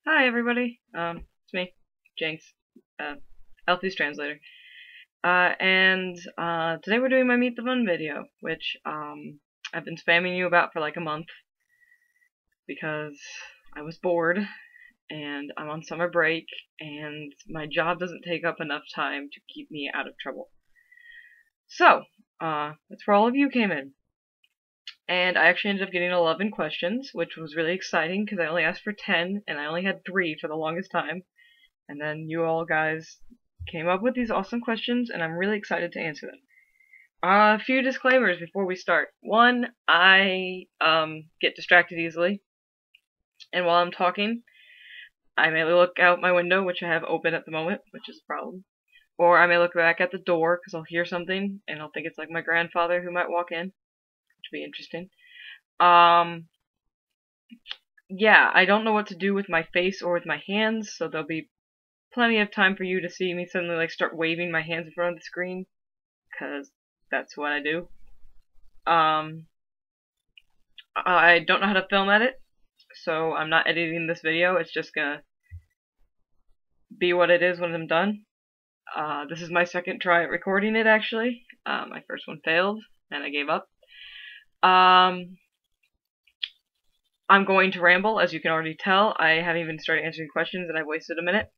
Hi everybody, it's me, Jynx, Elfe's translator, today we're doing my Meet the Mun video, which, I've been spamming you about for like a month, because I was bored, and I'm on summer break, and my job doesn't take up enough time to keep me out of trouble. So, that's where all of you came in. And I actually ended up getting 11 questions, which was really exciting because I only asked for 10, and I only had 3 for the longest time. And then you all guys came up with these awesome questions, and I'm really excited to answer them. A few disclaimers before we start. One, I get distracted easily, and while I'm talking, I may look out my window, which I have open at the moment, which is a problem. Or I may look back at the door because I'll hear something, and I'll think it's like my grandfather who might walk in. To be interesting. Yeah, I don't know what to do with my face or with my hands, so there'll be plenty of time for you to see me suddenly like start waving my hands in front of the screen, cause that's what I do. I don't know how to film edit, so I'm not editing this video. It's just gonna be what it is when I'm done. This is my second try at recording it, actually. My first one failed, and I gave up. I'm going to ramble, as you can already tell. I haven't even started answering questions, and I've wasted a minute.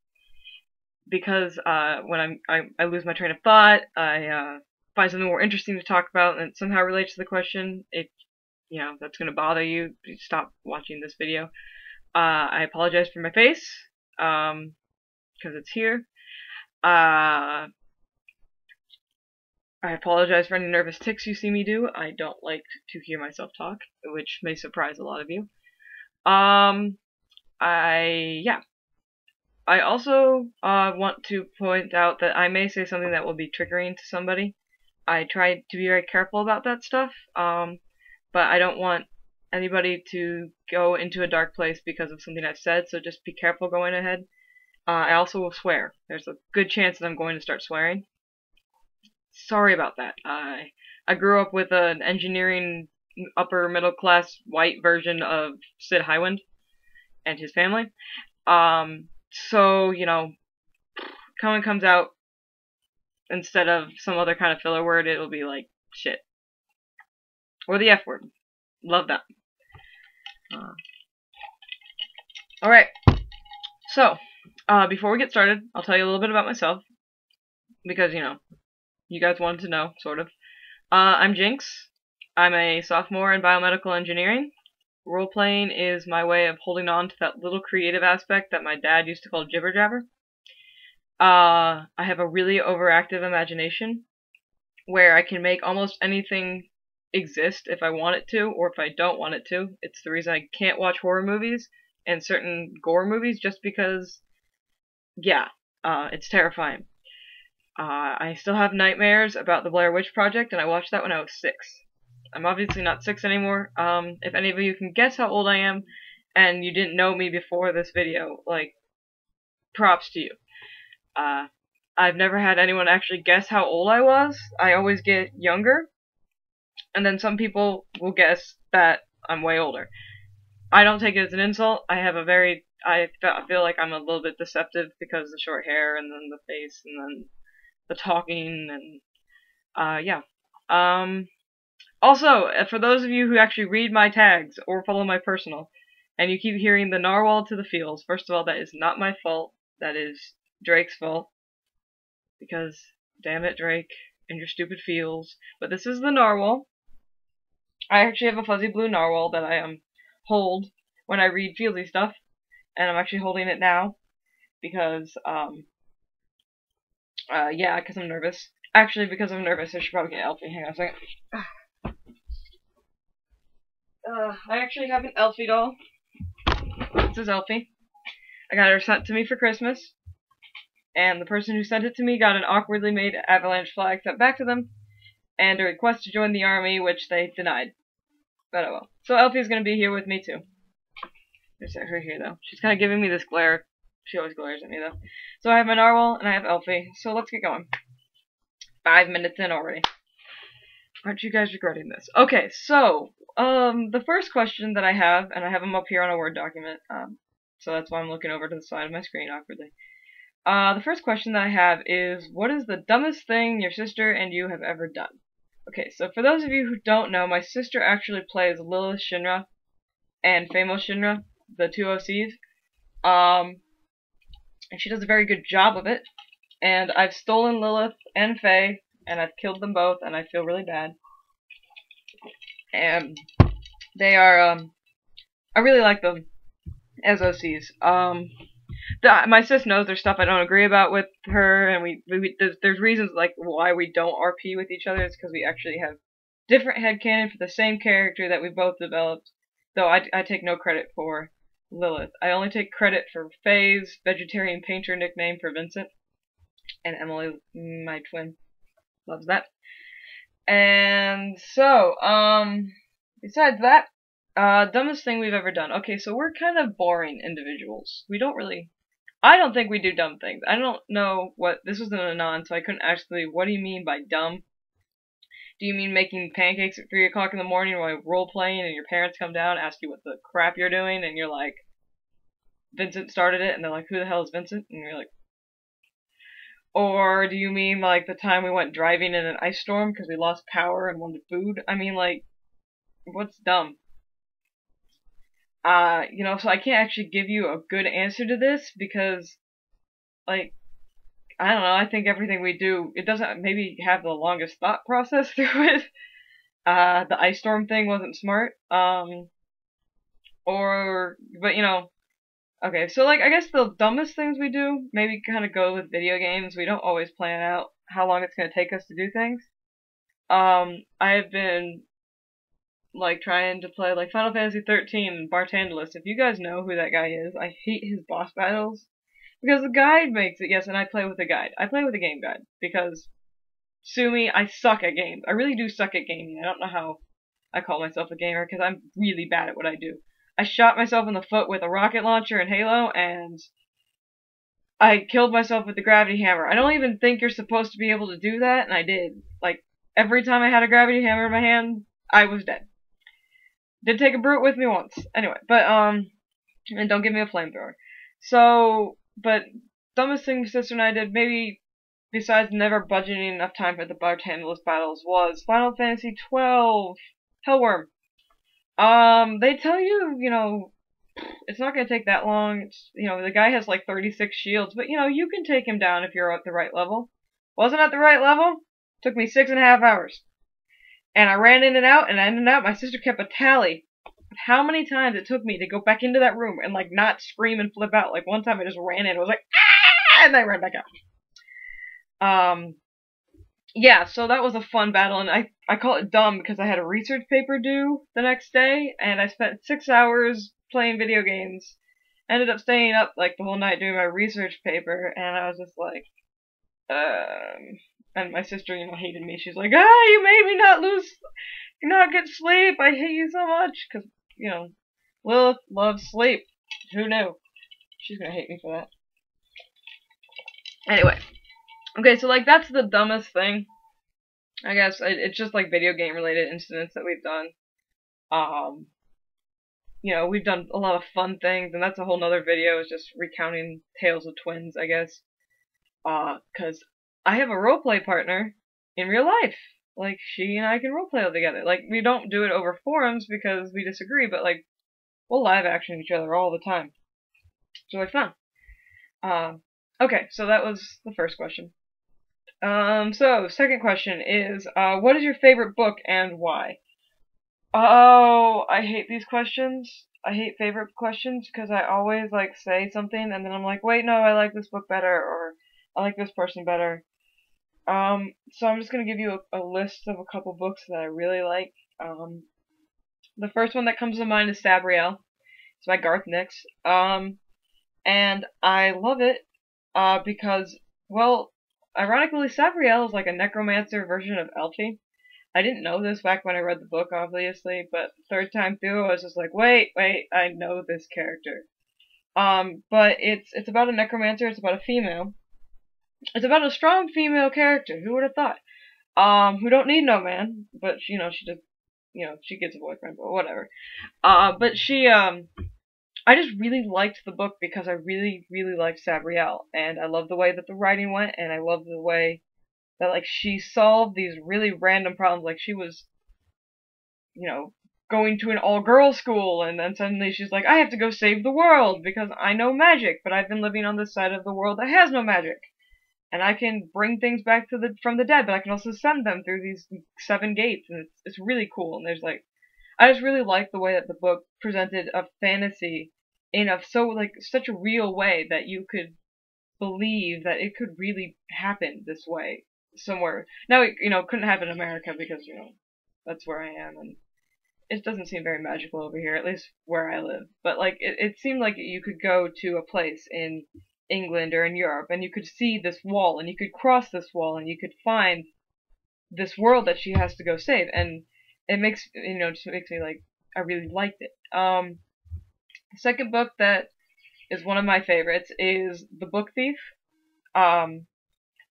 Because when I lose my train of thought, I find something more interesting to talk about, and it somehow relates to the question. If that's going to bother you, stop watching this video. I apologize for my face, because it's here. I apologize for any nervous tics you see me do. I don't like to hear myself talk, which may surprise a lot of you. I also want to point out that I may say something that will be triggering to somebody. I try to be very careful about that stuff, but I don't want anybody to go into a dark place because of something I've said, so just be careful going ahead. I also will swear. There's a good chance that I'm going to start swearing. Sorry about that. I grew up with an engineering upper middle class white version of Sid Highwind and his family. So, when it comes out, instead of some other kind of filler word, it'll be like shit. Or the F word. Love that. Alright. So, before we get started, I'll tell you a little bit about myself. Because, you guys wanted to know, sort of. I'm Jynx. I'm a sophomore in biomedical engineering. Role-playing is my way of holding on to that little creative aspect that my dad used to call jibber-jabber. I have a really overactive imagination, where I can make almost anything exist if I want it to, or if I don't want it to. It's the reason I can't watch horror movies and certain gore movies, just because, it's terrifying. I still have nightmares about the Blair Witch Project, and I watched that when I was 6. I'm obviously not 6 anymore. If any of you can guess how old I am, and you didn't know me before this video, like, props to you. I've never had anyone actually guess how old I was. I always get younger, and then some people will guess that I'm way older. I don't take it as an insult. I feel like I'm a little bit deceptive because of the short hair, and then the face, and then the talking, and also, for those of you who actually read my tags or follow my personal, and you keep hearing the narwhal to the feels, first of all, that is not my fault. That is Drake's fault. Because, damn it, Drake, and your stupid feels. But this is the narwhal. I actually have a fuzzy blue narwhal that I hold when I read feelsy stuff, and I'm actually holding it now because because I'm nervous. Actually, because I'm nervous, I should probably get Elfie. Hang on a second. I actually have an Elfie doll. This is Elfie. I got her sent to me for Christmas. And the person who sent it to me got an awkwardly made avalanche flag sent back to them. And a request to join the army, which they denied. But oh well. So Elfie's gonna be here with me too. There's her here though. She's kind of giving me this glare. She always glares at me though. So I have my narwhal and I have Elfie. So let's get going. 5 minutes in already. Aren't you guys regretting this? Okay, so the first question that I have, and I have them up here on a Word document. so that's why I'm looking over to the side of my screen awkwardly. The first question that I have is, what is the dumbest thing your sister and you have ever done? Okay, so for those of you who don't know, my sister actually plays Lilith Shinra and Famos Shinra, the two OCs. And she does a very good job of it. And I've stolen Lilith and Faye, and I've killed them both, and I feel really bad. And they are, I really like them as OCs. My sis knows there's stuff I don't agree about with her, and there's reasons like why we don't RP with each other. It's because we actually have different headcanon for the same character that we both developed. Though I take no credit for Lilith. I only take credit for Faye's vegetarian painter nickname for Vincent, and Emily, my twin, loves that. And so, besides that, dumbest thing we've ever done. Okay, so we're kind of boring individuals. I don't think we do dumb things. I don't know what, this was an anon, so I couldn't actually, what do you mean by dumb? Do you mean making pancakes at 3 o'clock in the morning while role-playing and your parents come down and ask you what the crap you're doing, and you're like, Vincent started it, and they're like, who the hell is Vincent? And you're like, or do you mean like the time we went driving in an ice storm because we lost power and wanted food? I mean, like, what's dumb? You know, so I can't actually give you a good answer to this because, like, I don't know, I think everything we do, it doesn't maybe have the longest thought process through it. The ice storm thing wasn't smart. But you know, okay, so like, I guess the dumbest things we do maybe kind of go with video games. We don't always plan out how long it's going to take us to do things. I have been like trying to play like Final Fantasy 13 and Bartandalus. If you guys know who that guy is, I hate his boss battles because the guide makes it. Yes, and I play with a guide. I play with a game guide because sue me, I suck at games. I really do suck at gaming. I don't know how I call myself a gamer because I'm really bad at what I do. I shot myself in the foot with a rocket launcher in Halo, and I killed myself with the gravity hammer. I don't even think you're supposed to be able to do that, and I did. Like, every time I had a gravity hammer in my hand, I was dead. Did take a brute with me once. Anyway, but, and don't give me a flamethrower. So, but, dumbest thing sister and I did, maybe, besides never budgeting enough time for the Bartandalus battles, was Final Fantasy XII Hellworm. They tell you, you know, it's not gonna take that long. It's, you know, the guy has like 36 shields, but you know, you can take him down if you're at the right level. Wasn't at the right level? Took me 6.5 hours. And I ran in and out, and in and out, my sister kept a tally of how many times it took me to go back into that room and like not scream and flip out. Like one time I just ran in and was like, ah! And then I ran back out. Yeah, so that was a fun battle, and I call it dumb because I had a research paper due the next day, and I spent 6 hours playing video games. Ended up staying up like the whole night doing my research paper, and I was just like, and my sister, you know, hated me. She's like, you made me not get sleep. I hate you so much. Cause, you know, Lilith loves sleep. Who knew? She's gonna hate me for that. Anyway. Okay, so like, that's the dumbest thing. I guess it's just like video game related incidents that we've done. You know, we've done a lot of fun things, and that's a whole nother video, is just recounting tales of twins, I guess. Cause I have a roleplay partner in real life. Like, she and I can roleplay all together. Like, we don't do it over forums because we disagree, but like, we'll live action each other all the time. It's really fun. Okay, so that was the first question. So, second question is, what is your favorite book and why? Oh, I hate these questions. I hate favorite questions because I always, like, say something and then I'm like, wait, no, I like this book better, or I like this person better. So I'm just gonna give you a list of a couple books that I really like. The first one that comes to mind is Sabriel. It's by Garth Nix. And I love it, because, well, ironically, Sabriel is like a necromancer version of Elfe. I didn't know this back when I read the book, obviously, but third time through, I was just like, wait, I know this character. But it's about a necromancer, it's about a female. It's about a strong female character, who would have thought? Who don't need no man, but, you know, she just, you know, she gets a boyfriend, but whatever. But she, I I just really liked the book because I really, really liked Sabrielle, and I love the way that the writing went, and I love the way that, like, she solved these really random problems. Like, she was, you know, going to an all-girls school, and then suddenly she's like, I have to go save the world because I know magic, but I've been living on this side of the world that has no magic. And I can bring things back from the dead, but I can also send them through these 7 gates, and it's really cool. And there's, like, I just really like the way that the book presented a fantasy in such a real way that you could believe that it could really happen this way somewhere. Now, it, couldn't happen in America because, that's where I am, and it doesn't seem very magical over here, at least where I live. But, like, it seemed like you could go to a place in England or in Europe, and you could see this wall, and you could cross this wall, and you could find this world that she has to go save, and it just makes me, like, I really liked it. The second book that is one of my favorites is The Book Thief, by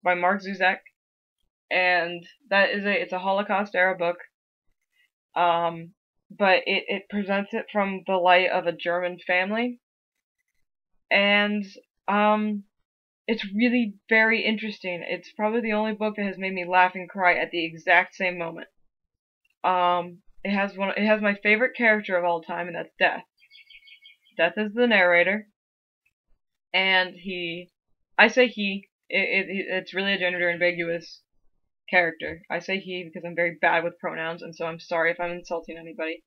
Mark Zuzak, and it's a Holocaust era book, but it presents it from the light of a German family, and it's really very interesting. It's probably the only book that has made me laugh and cry at the exact same moment. It has my favorite character of all time, and that's Death. Death is the narrator, and I say he, it's really a gender ambiguous character. I say he because I'm very bad with pronouns, and so I'm sorry if I'm insulting anybody.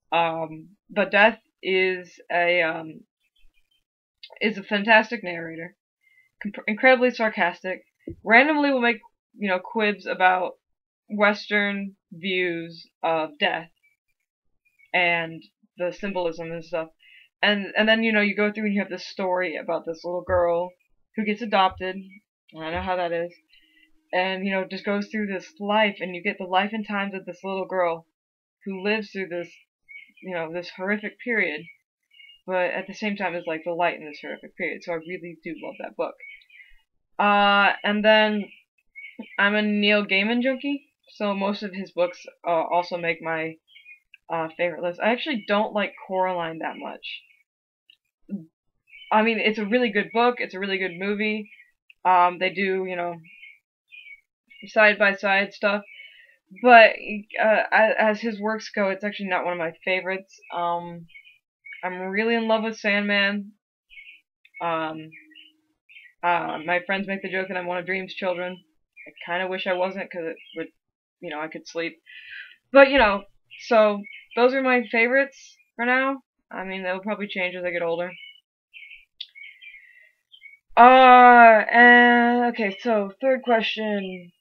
But Death is a fantastic narrator, incredibly sarcastic, randomly will make, quibs about Western views of death and the symbolism and stuff. And then, you go through and you have this story about this little girl who gets adopted. I know how that is. And, just goes through this life, and you get the life and times of this little girl who lives through this, this horrific period, but at the same time is like the light in this horrific period. So I really do love that book. And then I'm a Neil Gaiman junkie, so most of his books also make my favorite list. I actually don't like Coraline that much. I mean, it's a really good book, it's a really good movie. They do, side-by-side stuff, but as his works go, it's actually not one of my favorites. I'm really in love with Sandman. My friends make the joke that I'm one of Dream's children. I kind of wish I wasn't, because it would, I could sleep. But, so those are my favorites for now. I mean, they'll probably change as I get older. Okay, so third question.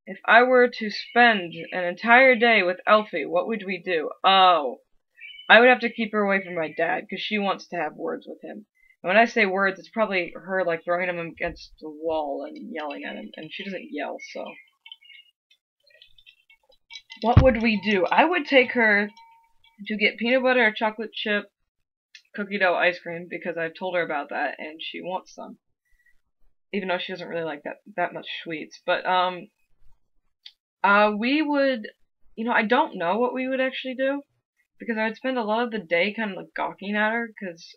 If I were to spend an entire day with Elfie, what would we do? Oh, I would have to keep her away from my dad, because she wants to have words with him. And when I say words, it's probably her, like, throwing him against the wall and yelling at him, and she doesn't yell, so. What would we do? I would take her to get peanut butter or chocolate chip cookie dough ice cream, because I've told her about that, and she wants some. Even though she doesn't really like that much sweets. But, we would, I don't know what we would actually do, because I would spend a lot of the day kind of, like, gawking at her, because,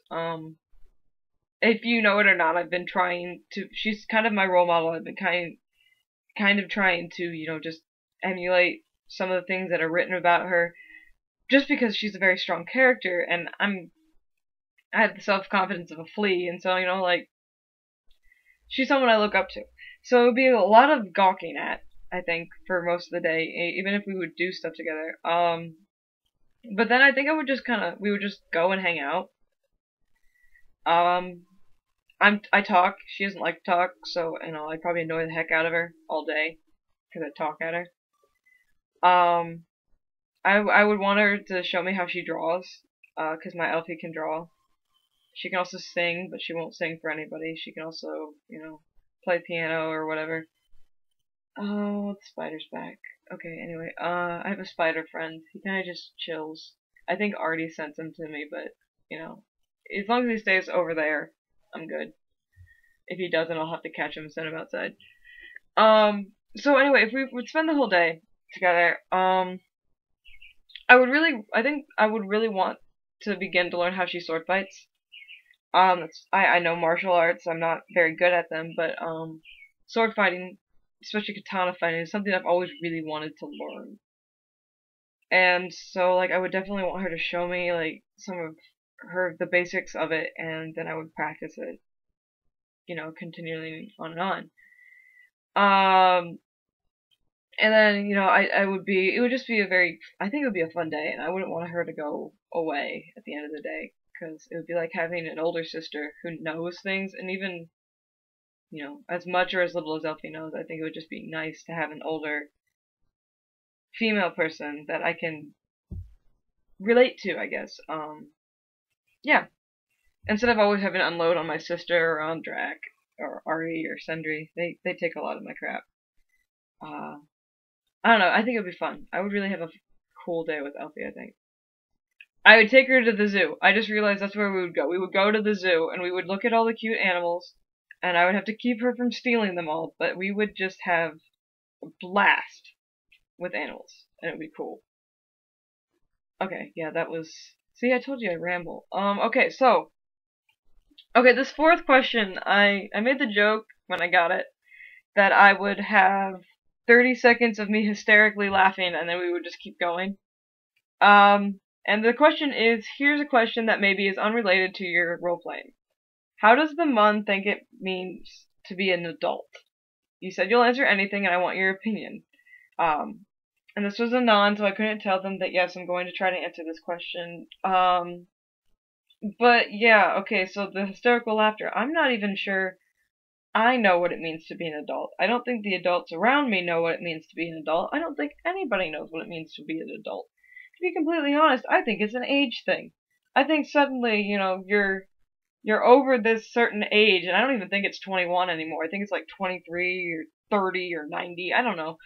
if you know it or not, I've been trying to, she's kind of my role model. I've been kind of trying to, just emulate some of the things that are written about her, just because she's a very strong character, and I have the self-confidence of a flea, and so, like, she's someone I look up to. So it would be a lot of gawking at, I think, for most of the day, even if we would do stuff together. But then I think we would just go and hang out. I talk, she doesn't like to talk, so, I'd probably annoy the heck out of her all day, because I talk at her. I would want her to show me how she draws, because my Elfie can draw. She can also sing, but she won't sing for anybody. She can also, play piano or whatever. Oh, the spider's back. Okay, anyway, I have a spider friend. He kind of just chills. I think Artie sent him to me, but, as long as he stays over there, I'm good. If he doesn't, I'll have to catch him and send him outside. So anyway, if we would spend the whole day together, I think I would really want to begin to learn how she sword fights. I know martial arts. I'm not very good at them, but sword fighting, especially katana fighting, is something I've always really wanted to learn. And so, like, I would definitely want her to show me, like, some of the basics of it, and then I would practice it, you know, continually on and on. And then, you know, it would just be I think it would be a fun day, and I wouldn't want her to go away at the end of the day, because it would be like having an older sister who knows things, and even, you know, as much or as little as Elfie knows, I think it would just be nice to have an older female person that I can relate to, I guess. Yeah. Instead of always having to unload on my sister or on Drac or Ari or Sendri, they take a lot of my crap. I don't know, I think it would be fun. I would really have a cool day with Elfie, I think. I would take her to the zoo. I just realized that's where we would go. We would go to the zoo, and we would look at all the cute animals, and I would have to keep her from stealing them all, but we would just have a blast with animals, and it would be cool. Okay, yeah, that was... See, I told you I ramble. Okay, so... Okay, this fourth question, I made the joke when I got it that I would have 30 seconds of me hysterically laughing, and then we would just keep going. And the question is, here's a question that maybe is unrelated to your role-playing. How does the Mun think it means to be an adult? You said you'll answer anything, and I want your opinion. And this was a non, so I couldn't tell them that, yes, I'm going to try to answer this question. But, yeah, okay, so the hysterical laughter. I'm not even sure I know what it means to be an adult. I don't think the adults around me know what it means to be an adult. I don't think anybody knows what it means to be an adult. To be completely honest, I think it's an age thing. I think suddenly, you know, you're over this certain age, and I don't even think it's 21 anymore. I think it's like 23 or 30 or 90. I don't know.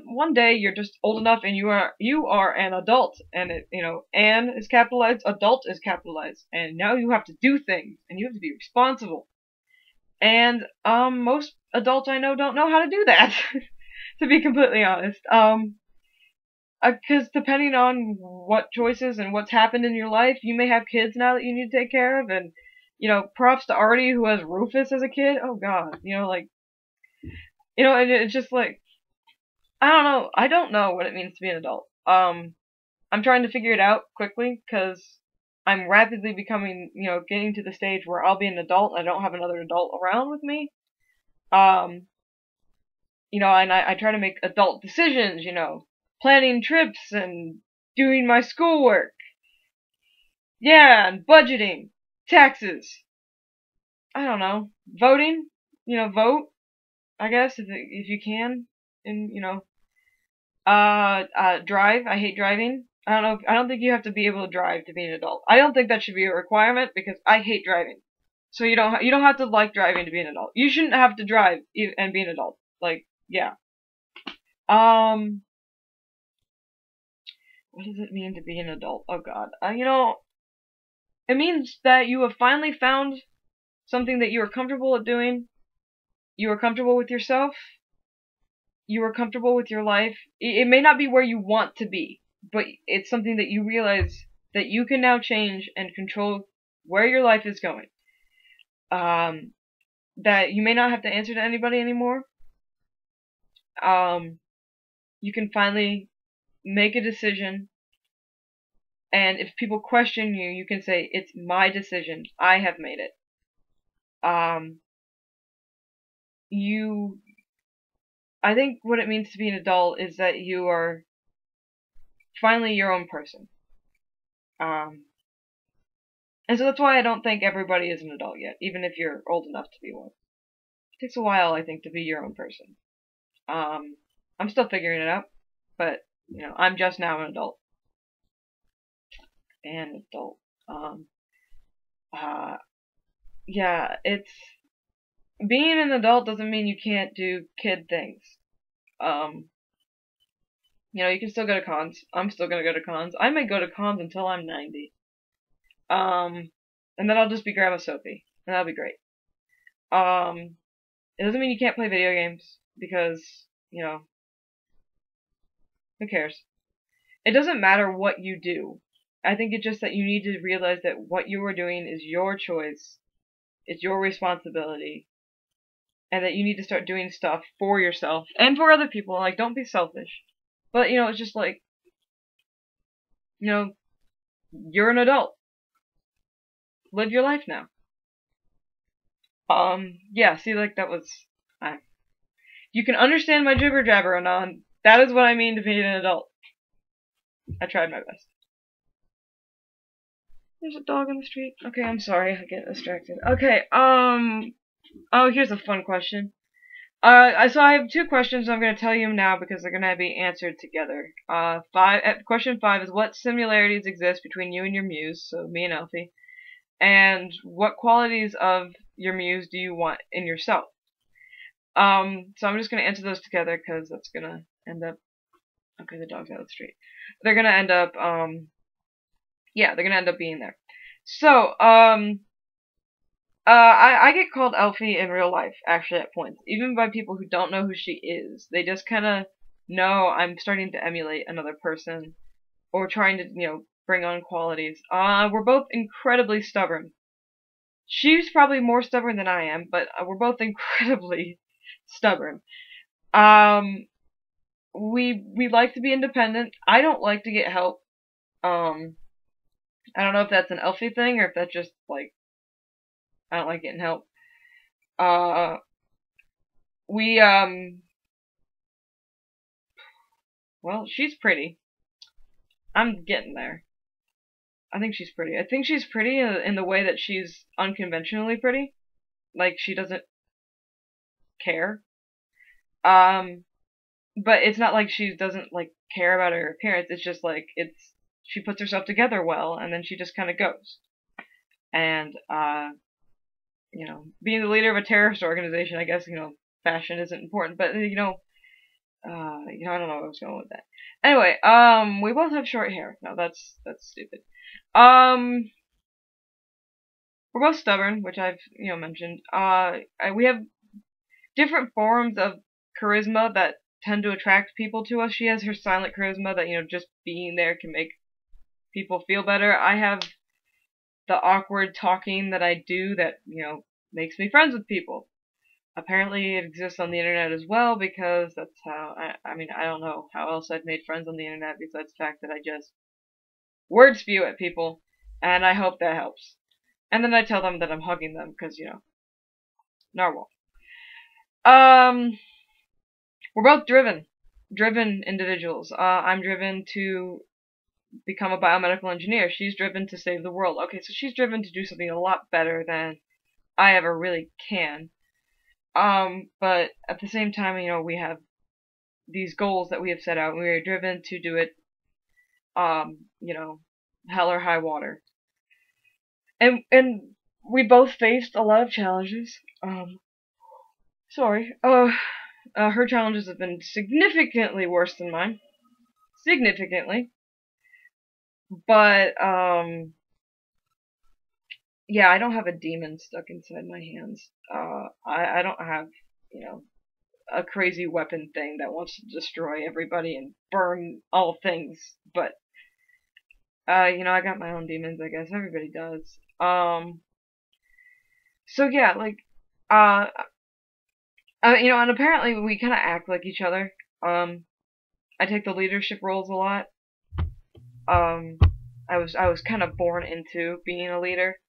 One day you're just old enough, and you are an adult, and it, you know, an is capitalized, adult is capitalized, and now you have to do things, and you have to be responsible. And most adults I know don't know how to do that. To be completely honest. Because depending on what choices and what's happened in your life, you may have kids now that you need to take care of, and, you know, props to Artie who has Rufus as a kid. Oh god, you know, like, you know, and it's just like, I don't know what it means to be an adult. I'm trying to figure it out quickly, because I'm rapidly becoming, you know, getting to the stage where I'll be an adult and I don't have another adult around with me. You know, and I try to make adult decisions, you know, planning trips and doing my schoolwork. Yeah, and budgeting, taxes. I don't know, voting, you know, vote, I guess, if you can, and, you know, drive. I hate driving. I don't think you have to be able to drive to be an adult. I don't think that should be a requirement, because I hate driving. So you don't have to like driving to be an adult. You shouldn't have to drive and be an adult. Like, yeah. What does it mean to be an adult? Oh god. You know, it means that you have finally found something that you are comfortable at doing. You are comfortable with yourself. You are comfortable with your life. It may not be where you want to be, but it's something that you realize that you can now change and control where your life is going. That you may not have to answer to anybody anymore. You can finally make a decision, and if people question you, you can say, it's my decision. I have made it. I think what it means to be an adult is that you are finally your own person. And so that's why I don't think everybody is an adult yet, even if you're old enough to be one. It takes a while, I think, to be your own person. I'm still figuring it out, but, you know, I'm just now an adult. An adult. Yeah, it's... Being an adult doesn't mean you can't do kid things. You know, you can still go to cons. I'm still gonna go to cons. I may go to cons until I'm 90. And then I'll just be Grandma Sophie, and that'll be great. It doesn't mean you can't play video games, because, you know, who cares? It doesn't matter what you do I think it's just that you need to realize that what you are doing is your choice. It's your responsibility. And that you need to start doing stuff for yourself and for other people. Like, don't be selfish. But, you know, it's just like, you know, you're an adult. Live your life now. Yeah, see, like, that was, you can understand my jibber jabber, Anon. That is what I mean to be an adult. I tried my best. There's a dog on the street. Okay, I'm sorry, I get distracted. Okay, oh, here's a fun question. So I have 2 questions. I'm going to tell you now because they're going to be answered together. Question 5 is, what similarities exist between you and your muse, so me and Elfie, and what qualities of your muse do you want in yourself? So I'm just going to answer those together because that's going to end up, okay, the dog's out of the street. They're going to end up, yeah, they're going to end up being there. So, I get called Elfie in real life, actually, at points. Even by people who don't know who she is. They just kind of know I'm starting to emulate another person. Or trying to, you know, bring on qualities. We're both incredibly stubborn. She's probably more stubborn than I am, but we're both incredibly stubborn. We like to be independent. I don't like to get help. I don't know if that's an Elfie thing, or if that's just, like, I don't like getting help. Well, she's pretty. I'm getting there. I think she's pretty. I think she's pretty in the way that she's unconventionally pretty. Like, she doesn't care. But it's not like she doesn't, like, care about her appearance. It's just, like, she puts herself together well, and then she just kind of goes. And, you know, being the leader of a terrorist organization, I guess, you know, fashion isn't important, but, you know, I don't know where I was going with that. Anyway, we both have short hair. No, that's stupid. We're both stubborn, which I've, you know, mentioned. We have different forms of charisma that tend to attract people to us. She has her silent charisma that, you know, just being there can make people feel better. I have the awkward talking that I do that, you know, makes me friends with people. Apparently it exists on the internet as well, because that's how, I mean, I don't know how else I've made friends on the internet besides the fact that I just word spew at people, and I hope that helps. And then I tell them that I'm hugging them, because, you know, narwhal. We're both driven individuals. I'm driven to become a biomedical engineer. She's driven to save the world. Okay, so she's driven to do something a lot better than I ever really can. But at the same time, you know, we have these goals that we have set out, and we are driven to do it, you know, hell or high water. And we both faced a lot of challenges. Her challenges have been significantly worse than mine. Significantly. But, yeah, I don't have a demon stuck inside my hands. I don't have, you know, a crazy weapon thing that wants to destroy everybody and burn all things. But, you know, I got my own demons, I guess. Everybody does. So yeah, like, you know, and apparently we kind of act like each other. I take the leadership roles a lot. I was kind of born into being a leader.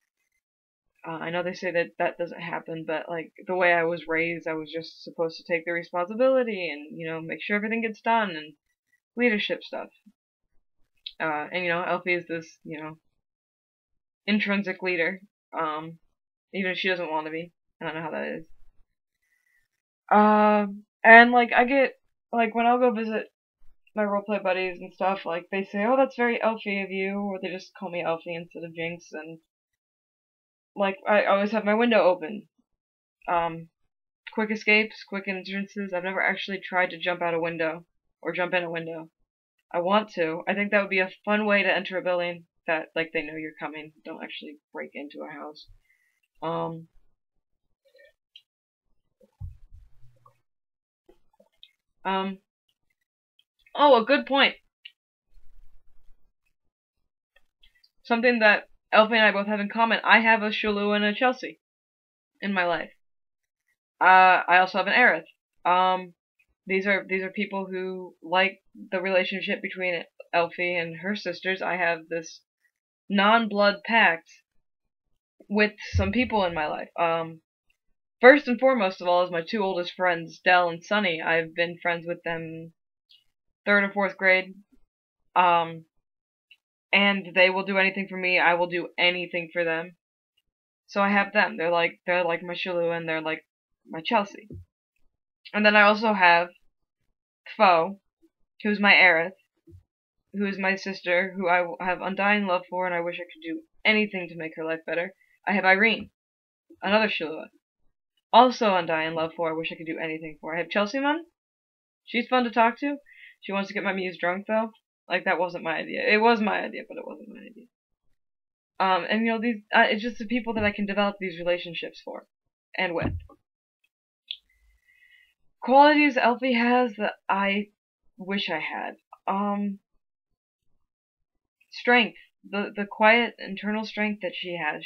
I know they say that doesn't happen, but, like, the way I was raised, I was just supposed to take the responsibility and, you know, make sure everything gets done and leadership stuff. And, you know, Elfie is this, you know, intrinsic leader. Even if she doesn't want to be. I don't know how that is. And, like, I get, like, when I'll go visit my roleplay buddies and stuff, like, they say, oh, that's very Elfie of you, or they just call me Elfie instead of Jynx, and, like, I always have my window open. Quick escapes, quick entrances. I've never actually tried to jump out a window, or jump in a window. I want to. I think that would be a fun way to enter a building that, like, they know you're coming. Don't actually break into a house. Oh, a good point. something that Elfe and I both have in common. I have a Shulu and a Chelsea in my life. I also have an Aerith. These are people who like the relationship between Elfe and her sisters. I have this non-blood pact with some people in my life. First and foremost of all is my two oldest friends, Dell and Sunny. I've been friends with them 3rd or 4th grade. And they will do anything for me. I will do anything for them. So I have them. They're like my Shulu and they're like my Chelsea. And then I also have Foe, who's my Aerith, who is my sister, who I have undying love for, and I wish I could do anything to make her life better. I have Irene, another Shulu, also undying love for, I wish I could do anything for. I have Chelsea Mun. She's fun to talk to. She wants to get my muse drunk, though. Like, that wasn't my idea. It was my idea, but it wasn't my idea. And you know, these, it's just the people that I can develop these relationships for, and with. Qualities Elfie has that I wish I had. Strength. The quiet internal strength that she has.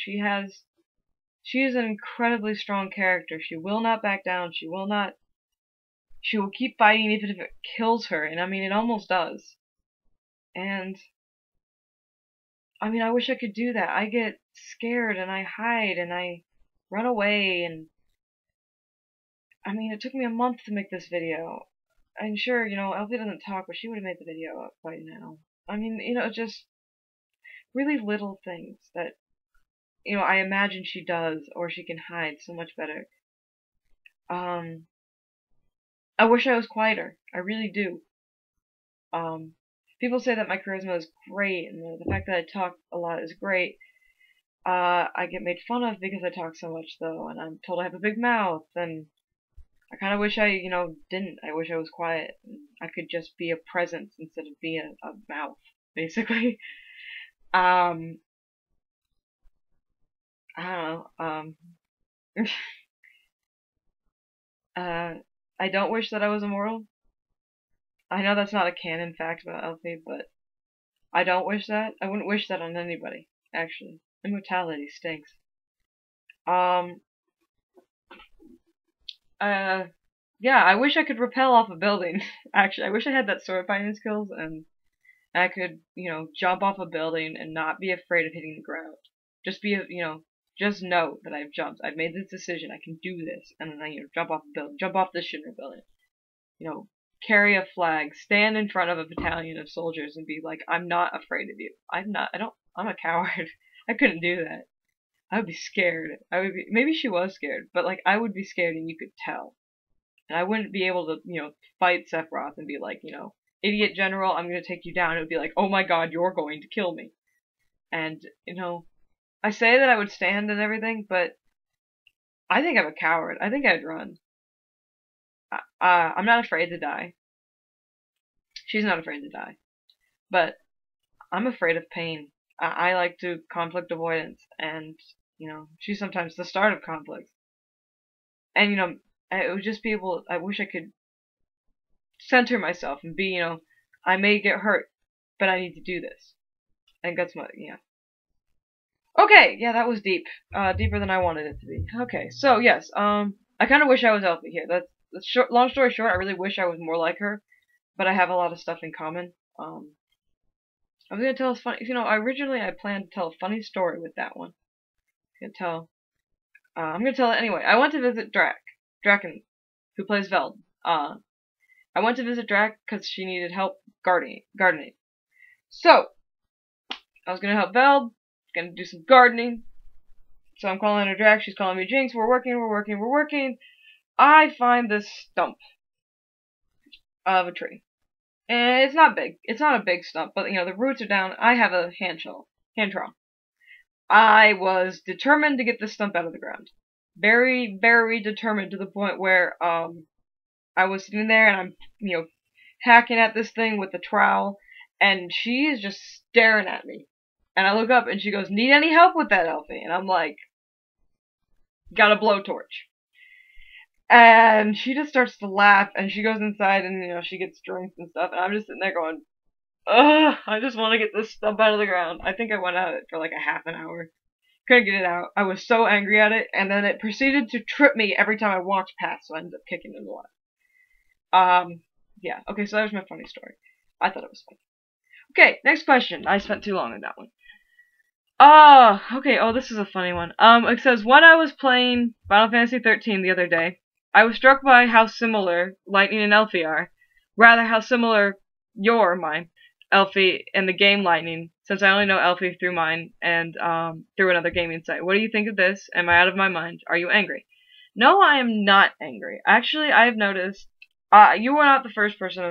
She is an incredibly strong character. She will not back down. She will keep fighting even if it kills her. And I mean, it almost does. And I mean, I wish I could do that. I get scared and I hide and I run away, and I mean, it took me a month to make this video. I'm sure, you know, Elfie doesn't talk, but she would have made the video up by now. I mean, you know, just really little things that, you know, I imagine she does, or she can hide so much better. I wish I was quieter. I really do. People say that my charisma is great, and the fact that I talk a lot is great. I get made fun of because I talk so much, though, and I'm told I have a big mouth, and I kind of wish I, you know, didn't. I wish I was quiet. I could just be a presence instead of being a mouth, basically. I don't know. I don't wish that I was immortal. I know that's not a canon fact about Elfie, but I don't wish that. I wouldn't wish that on anybody, actually. Immortality stinks. Yeah, I wish I could rappel off a building. Actually, I wish I had that sword fighting skills and I could, you know, jump off a building and not be afraid of hitting the ground. Just be, you know, just know that I've jumped. I've made this decision. I can do this. And then I, you know, jump off a building. Jump off this Shinra building. You know, carry a flag. Stand in front of a battalion of soldiers and be like, I'm not afraid of you. I'm a coward. I couldn't do that. I would be scared. Maybe she was scared, but like, I would be scared and you could tell. And I wouldn't be able to, you know, fight Sephiroth and be like, you know, idiot general, I'm gonna take you down. It would be like, oh my god, you're going to kill me. And, you know, I say that I would stand and everything, but I think I'm a coward. I think I'd run. I'm not afraid to die. She's not afraid to die. But I'm afraid of pain. I like to conflict avoidance, and, you know, she's sometimes the start of conflict. And, you know, I would just be able, I wish I could center myself and be, you know, I may get hurt, but I need to do this. I think that's my, yeah. Okay, yeah, that was deep. Deeper than I wanted it to be. Okay, so, yes, I kind of wish I was Elfie here. That's short, long story short, I really wish I was more like her, but I have a lot of stuff in common. I was gonna tell a funny, you know, originally I planned to tell a funny story with that one. I'm gonna tell it anyway. I went to visit Draken, who plays Veld. I went to visit Drac because she needed help gardening. So, I was gonna help Veld, gonna do some gardening. So I'm calling her Drac, she's calling me Jynx, we're working. I find this stump of a tree. And it's not big. It's not a big stump, but, you know, the roots are down. I have a hand trowel. I was determined to get this stump out of the ground. Very, very determined, to the point where, I was sitting there and I'm, you know, hacking at this thing with the trowel, and she is just staring at me. And I look up and she goes, need any help with that, Elfie? And I'm like, got a blowtorch. And she just starts to laugh, and she goes inside, and, you know, she gets drinks and stuff, and I'm just sitting there going, Ugh, I just want to get this stuff out of the ground. I think I went at it for like a half an hour. Couldn't get it out. I was so angry at it, and then it proceeded to trip me every time I walked past, so I ended up kicking it a lot. Yeah, okay, so that was my funny story. I thought it was funny. Okay, next question. I spent too long on that one. Okay, oh, this is a funny one. It says, when I was playing Final Fantasy XIII the other day, I was struck by how similar Lightning and Elfé are. Rather, how similar mine, Elfé, and the game Lightning, since I only know Elfé through mine and, through another gaming site. What do you think of this? Am I out of my mind? Are you angry? No, I am not angry. Actually, I have noticed, you were not the first person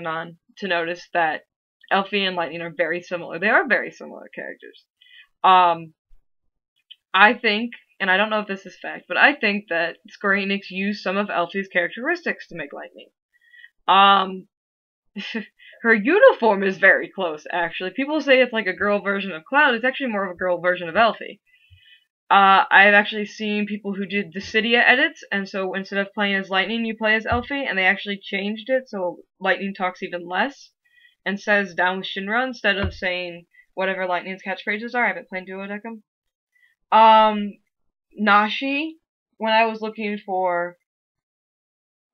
to notice that Elfie and Lightning are very similar. They are very similar characters. I think, and I don't know if this is fact, but I think that Square Enix used some of Elfie's characteristics to make Lightning. Her uniform is very close, actually. People say it's like a girl version of Cloud. It's actually more of a girl version of Elfie. I've actually seen people who did Dissidia edits, and so instead of playing as Lightning, you play as Elfie, and they actually changed it so Lightning talks even less, and says down with Shinra instead of saying whatever Lightning's catchphrases are. I haven't played Duodecim. Nashi, when I was looking for,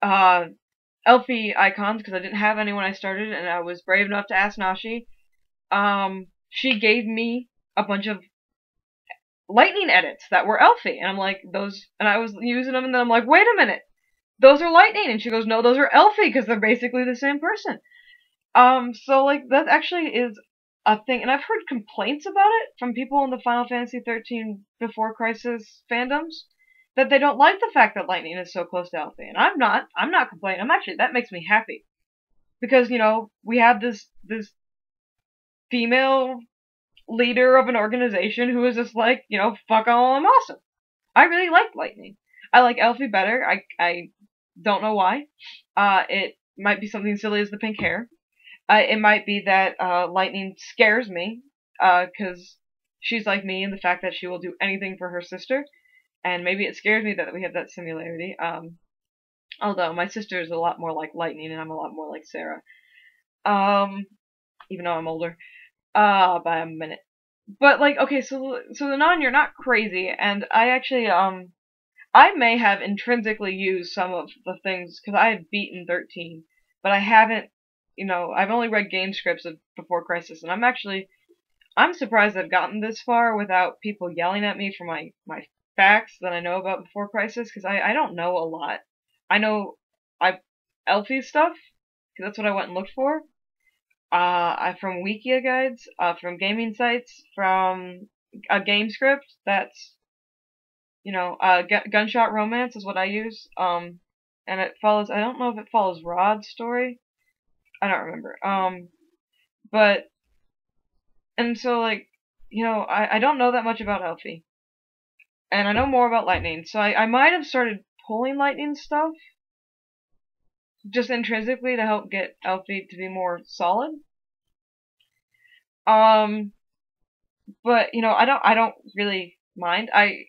Elfie icons, because I didn't have any when I started, and I was brave enough to ask Nashi, she gave me a bunch of Lightning edits that were Elfie, and I'm like, and I was using them, and then I'm like, wait a minute, those are Lightning, and she goes, no, those are Elfie, because they're basically the same person. So, like, that actually is a thing, and I've heard complaints about it from people in the Final Fantasy XIII Before Crisis fandoms, that they don't like the fact that Lightning is so close to Elfie, and I'm not complaining. That makes me happy. Because, we have this female leader of an organization who is just like, fuck all, I'm awesome. I really like Lightning. I like Elfie better. I don't know why. It might be something silly as the pink hair. It might be that, Lightning scares me, cause she's like me in the fact that she will do anything for her sister. And maybe it scares me that we have that similarity. Although my sister is a lot more like Lightning and I'm a lot more like Sarah. Even though I'm older. By a minute. But, like, okay, so the non, you're not crazy, and I actually, I may have intrinsically used some of the things, because I have beaten 13, but I haven't, I've only read game scripts of Before Crisis, and I'm surprised I've gotten this far without people yelling at me for my facts that I know about Before Crisis, because I don't know a lot. I know, Elfie stuff, because that's what I went and looked for. From Wikia guides, from gaming sites, from a game script that's, Gunshot Romance is what I use, and it follows, I don't know if it follows Rod's story, I don't remember, and so, like, I don't know that much about Elfie, and I know more about Lightning, so I might have started pulling Lightning stuff, just intrinsically to help get Elfie to be more solid. But, I don't really mind. I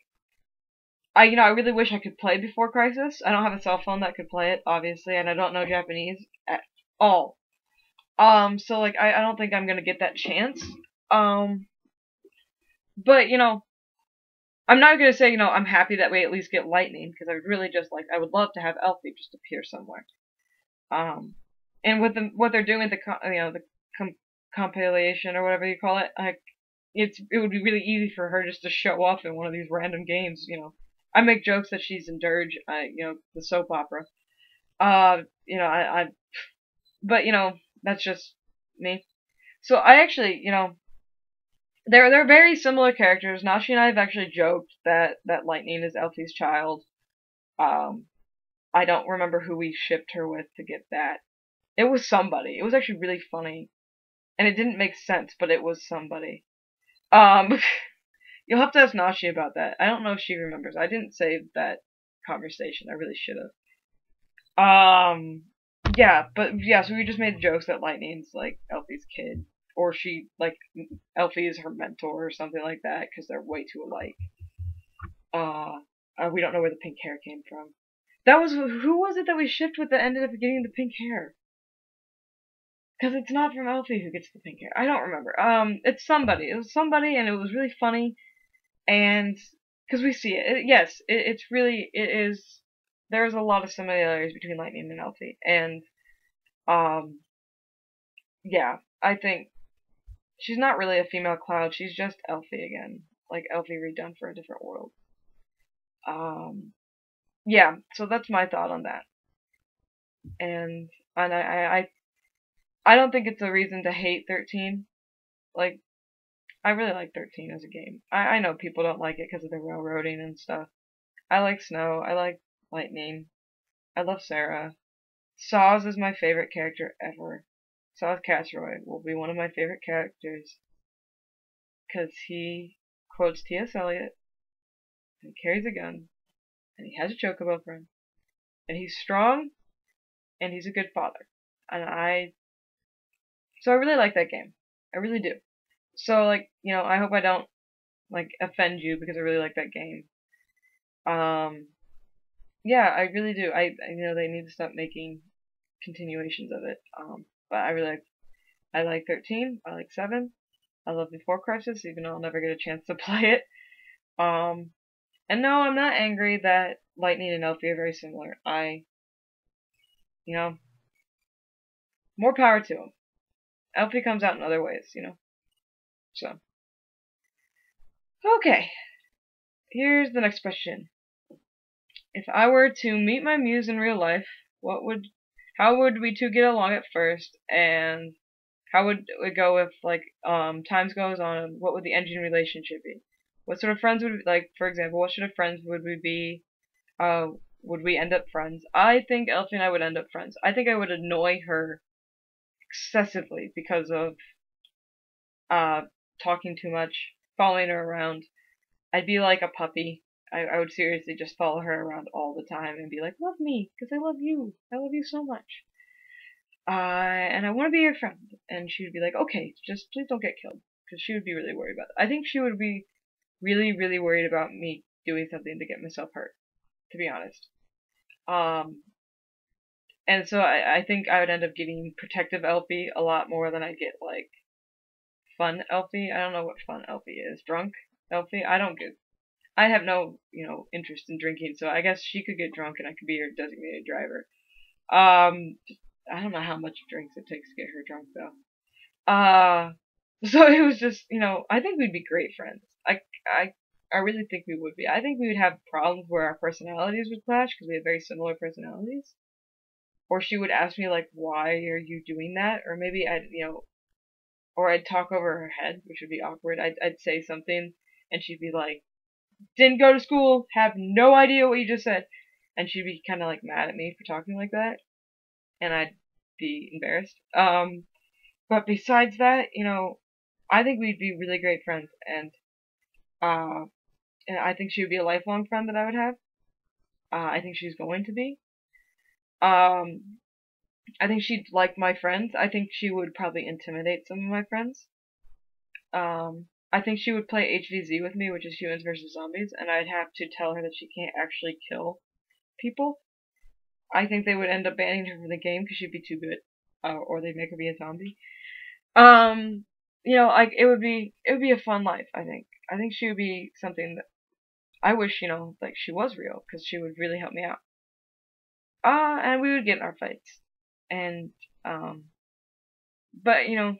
really wish I could play Before Crisis. I don't have a cell phone that could play it, obviously, and I don't know Japanese at all. So, like, I don't think I'm gonna get that chance. But, I'm not gonna say, I'm happy that we at least get Lightning, because I would really just, like, I would love to have Elfie just appear somewhere. And with what they're doing with the compilation or whatever you call it, it would be really easy for her just to show up in one of these random games, I make jokes that she's in Dirge, the soap opera. But, that's just me. So I actually, they're very similar characters. Nashi and I have actually joked that Lightning is Elfie's child. I don't remember who we shipped her with to get that. It was somebody. It was actually really funny. And it didn't make sense, but it was somebody. You'll have to ask Nashi about that. I don't know if she remembers. I didn't save that conversation. I really should have. So we just made jokes that Lightning's, like, Elfie's kid. Or Elfie is her mentor or something like that, because they're way too alike. We don't know where the pink hair came from. Who was it that we shipped with that ended up getting the pink hair? because it's not from Elfe who gets the pink hair. I don't remember. It's somebody. It was somebody, and it was really funny, and because we see it. Yes, it's really, it is. There's a lot of similarities between Lightning and Elfie, and yeah, I think she's not really a female Cloud. She's just Elfie again, like Elfie redone for a different world. Yeah, so that's my thought on that, and I don't think it's a reason to hate 13. Like, I really like 13 as a game. I know people don't like it because of the railroading and stuff. I like Snow. I like Lightning. I love Sarah. Saz is my favorite character ever. Saz Castroy will be one of my favorite characters because he quotes T.S. Eliot, and he carries a gun, and he has a chocobo friend, and he's strong, and he's a good father. And so I really like that game. I really do. So, like, you know, I hope I don't, like, offend you because I really like that game. Yeah, I really do. I you know, they need to stop making continuations of it. But I like 13, I like 7, I love Before Crisis, even though I'll never get a chance to play it. And no, I'm not angry that Lightning and Elfie are very similar. You know, more power to them. Elfie comes out in other ways, you know. So, okay. Here's the next question. If I were to meet my muse in real life, how would we two get along at first, and how would it go if, like, times goes on, what would the ending relationship be? What sort of friends would, like, for example, what sort of friends would we be? Would we end up friends? I think Elfie and I would end up friends. I think I would annoy her excessively because of, talking too much, following her around. I'd be like a puppy. I would seriously just follow her around all the time and be like, love me, because I love you. I love you so much. And I want to be your friend. And she would be like, okay, just please don't get killed. Because she would be really worried about it. I think she would be really, really worried about me doing something to get myself hurt, to be honest. And so I think I would end up getting protective Elfie a lot more than I get, like, fun Elfie. I don't know what fun Elfie is. Drunk Elfie? I have no, you know, interest in drinking, so I guess she could get drunk and I could be her designated driver. I don't know how much drinks it takes to get her drunk, though. So it was just, you know, I think we'd be great friends. I really think we would be. I think we would have problems where our personalities would clash, because we have very similar personalities. Or she would ask me, like, why are you doing that? Or maybe or I'd talk over her head, which would be awkward. I'd say something, and she'd be like, didn't go to school, have no idea what you just said. And she'd be kind of, like, mad at me for talking like that. And I'd be embarrassed. But besides that, you know, I think we'd be really great friends, and I think she would be a lifelong friend that I would have. I think she's going to be. I think she'd like my friends. I think she would probably intimidate some of my friends. I think she would play HVZ with me, which is Humans vs. Zombies, and I'd have to tell her that she can't actually kill people. I think they would end up banning her from the game because she'd be too good, or they'd make her be a zombie. You know, like, it would be a fun life. I think she would be something that I wish, you know, like, she was real, because she would really help me out. And we would get in our fights, and but, you know,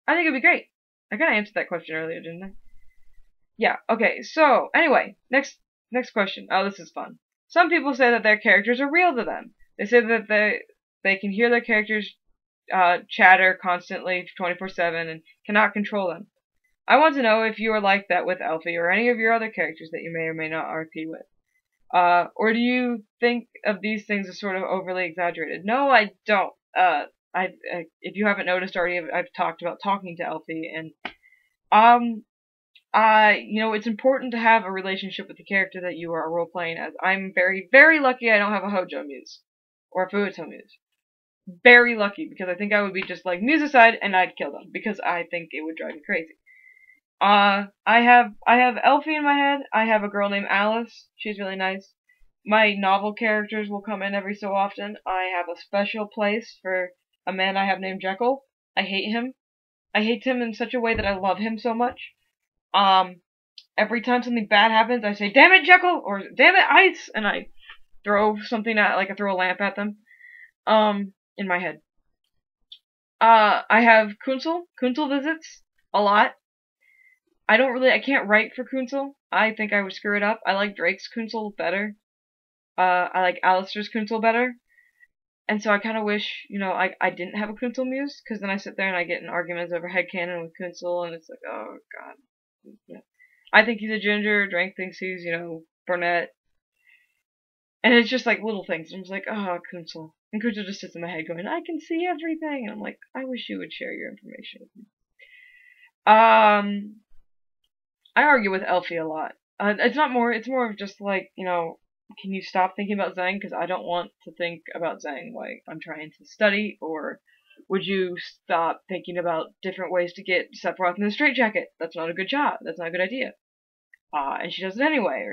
I think it'd be great. I kind of answered that question earlier, didn't I? Yeah. Okay. So anyway, next question. Oh, this is fun. Some people say that their characters are real to them. They say that they can hear their characters chatter constantly 24/7 and cannot control them. I want to know if you are like that with Elfie or any of your other characters that you may or may not RP with. Or do you think of these things as sort of overly exaggerated? No, I don't. If you haven't noticed already, I've talked about talking to Elfie, and you know, it's important to have a relationship with the character that you are role playing as. I'm very, very lucky I don't have a Hojo muse or a Fuuto muse. Very lucky, because I think I would be just like, muse aside, and I'd kill them, because I think it would drive me crazy. I have Elfie in my head. I have a girl named Alice. She's really nice. My novel characters will come in every so often. I have a special place for a man I have named Jekyll. I hate him. I hate him in such a way that I love him so much. Every time something bad happens, I say, "Damn it, Jekyll!" or "Damn it, Ice!" and I throw something at, like, I throw a lamp at them. In my head. I have Kunsel. Kunsel visits a lot. I can't write for Kunsel. I think I would screw it up. I like Drake's Kunsel better. I like Alistair's Kunsel better. And so I kind of wish, I didn't have a Kunsel muse, because then I sit there and I get in arguments over headcanon with Kunsel, and it's like, oh god. Yeah. I think he's a ginger, Drake thinks he's, brunette. And it's just like little things. I'm just like, oh, Kunsel. And Kunsel just sits in my head going, I can see everything. And I'm like, I wish you would share your information with me. I argue with Elfé a lot. It's more of just like, can you stop thinking about Zhang? Because I don't want to think about Zhang like I'm trying to study, or would you stop thinking about different ways to get Sephiroth in the straitjacket? That's not a good job. That's not a good idea. And she does it anyway,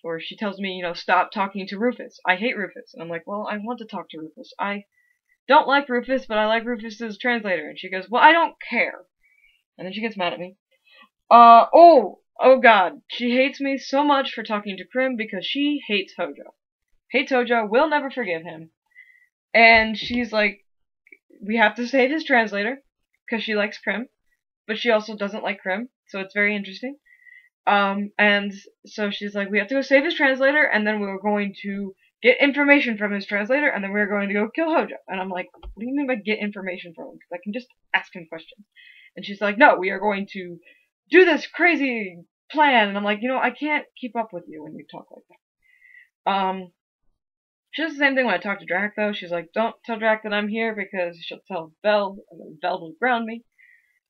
or she tells me, stop talking to Rufus. I hate Rufus. And I'm like, well, I want to talk to Rufus. I don't like Rufus, but I like Rufus's translator. And she goes, well, I don't care. And then she gets mad at me. Oh god, she hates me so much for talking to Krim because she hates Hojo. Hates Hojo, will never forgive him. And she's like, we have to save his translator, because she likes Krim, but she also doesn't like Krim, so it's very interesting. And so she's like, we have to go save his translator, and then we're going to get information from his translator, and then we're going to go kill Hojo. And I'm like, what do you mean by get information from him? Because I can just ask him questions. And she's like, no, we are going to do this crazy plan. And I'm like, I can't keep up with you when you talk like that. She does the same thing when I talk to Drac, though. She's like, don't tell Drac that I'm here, because she'll tell Veld, and then Veld will ground me.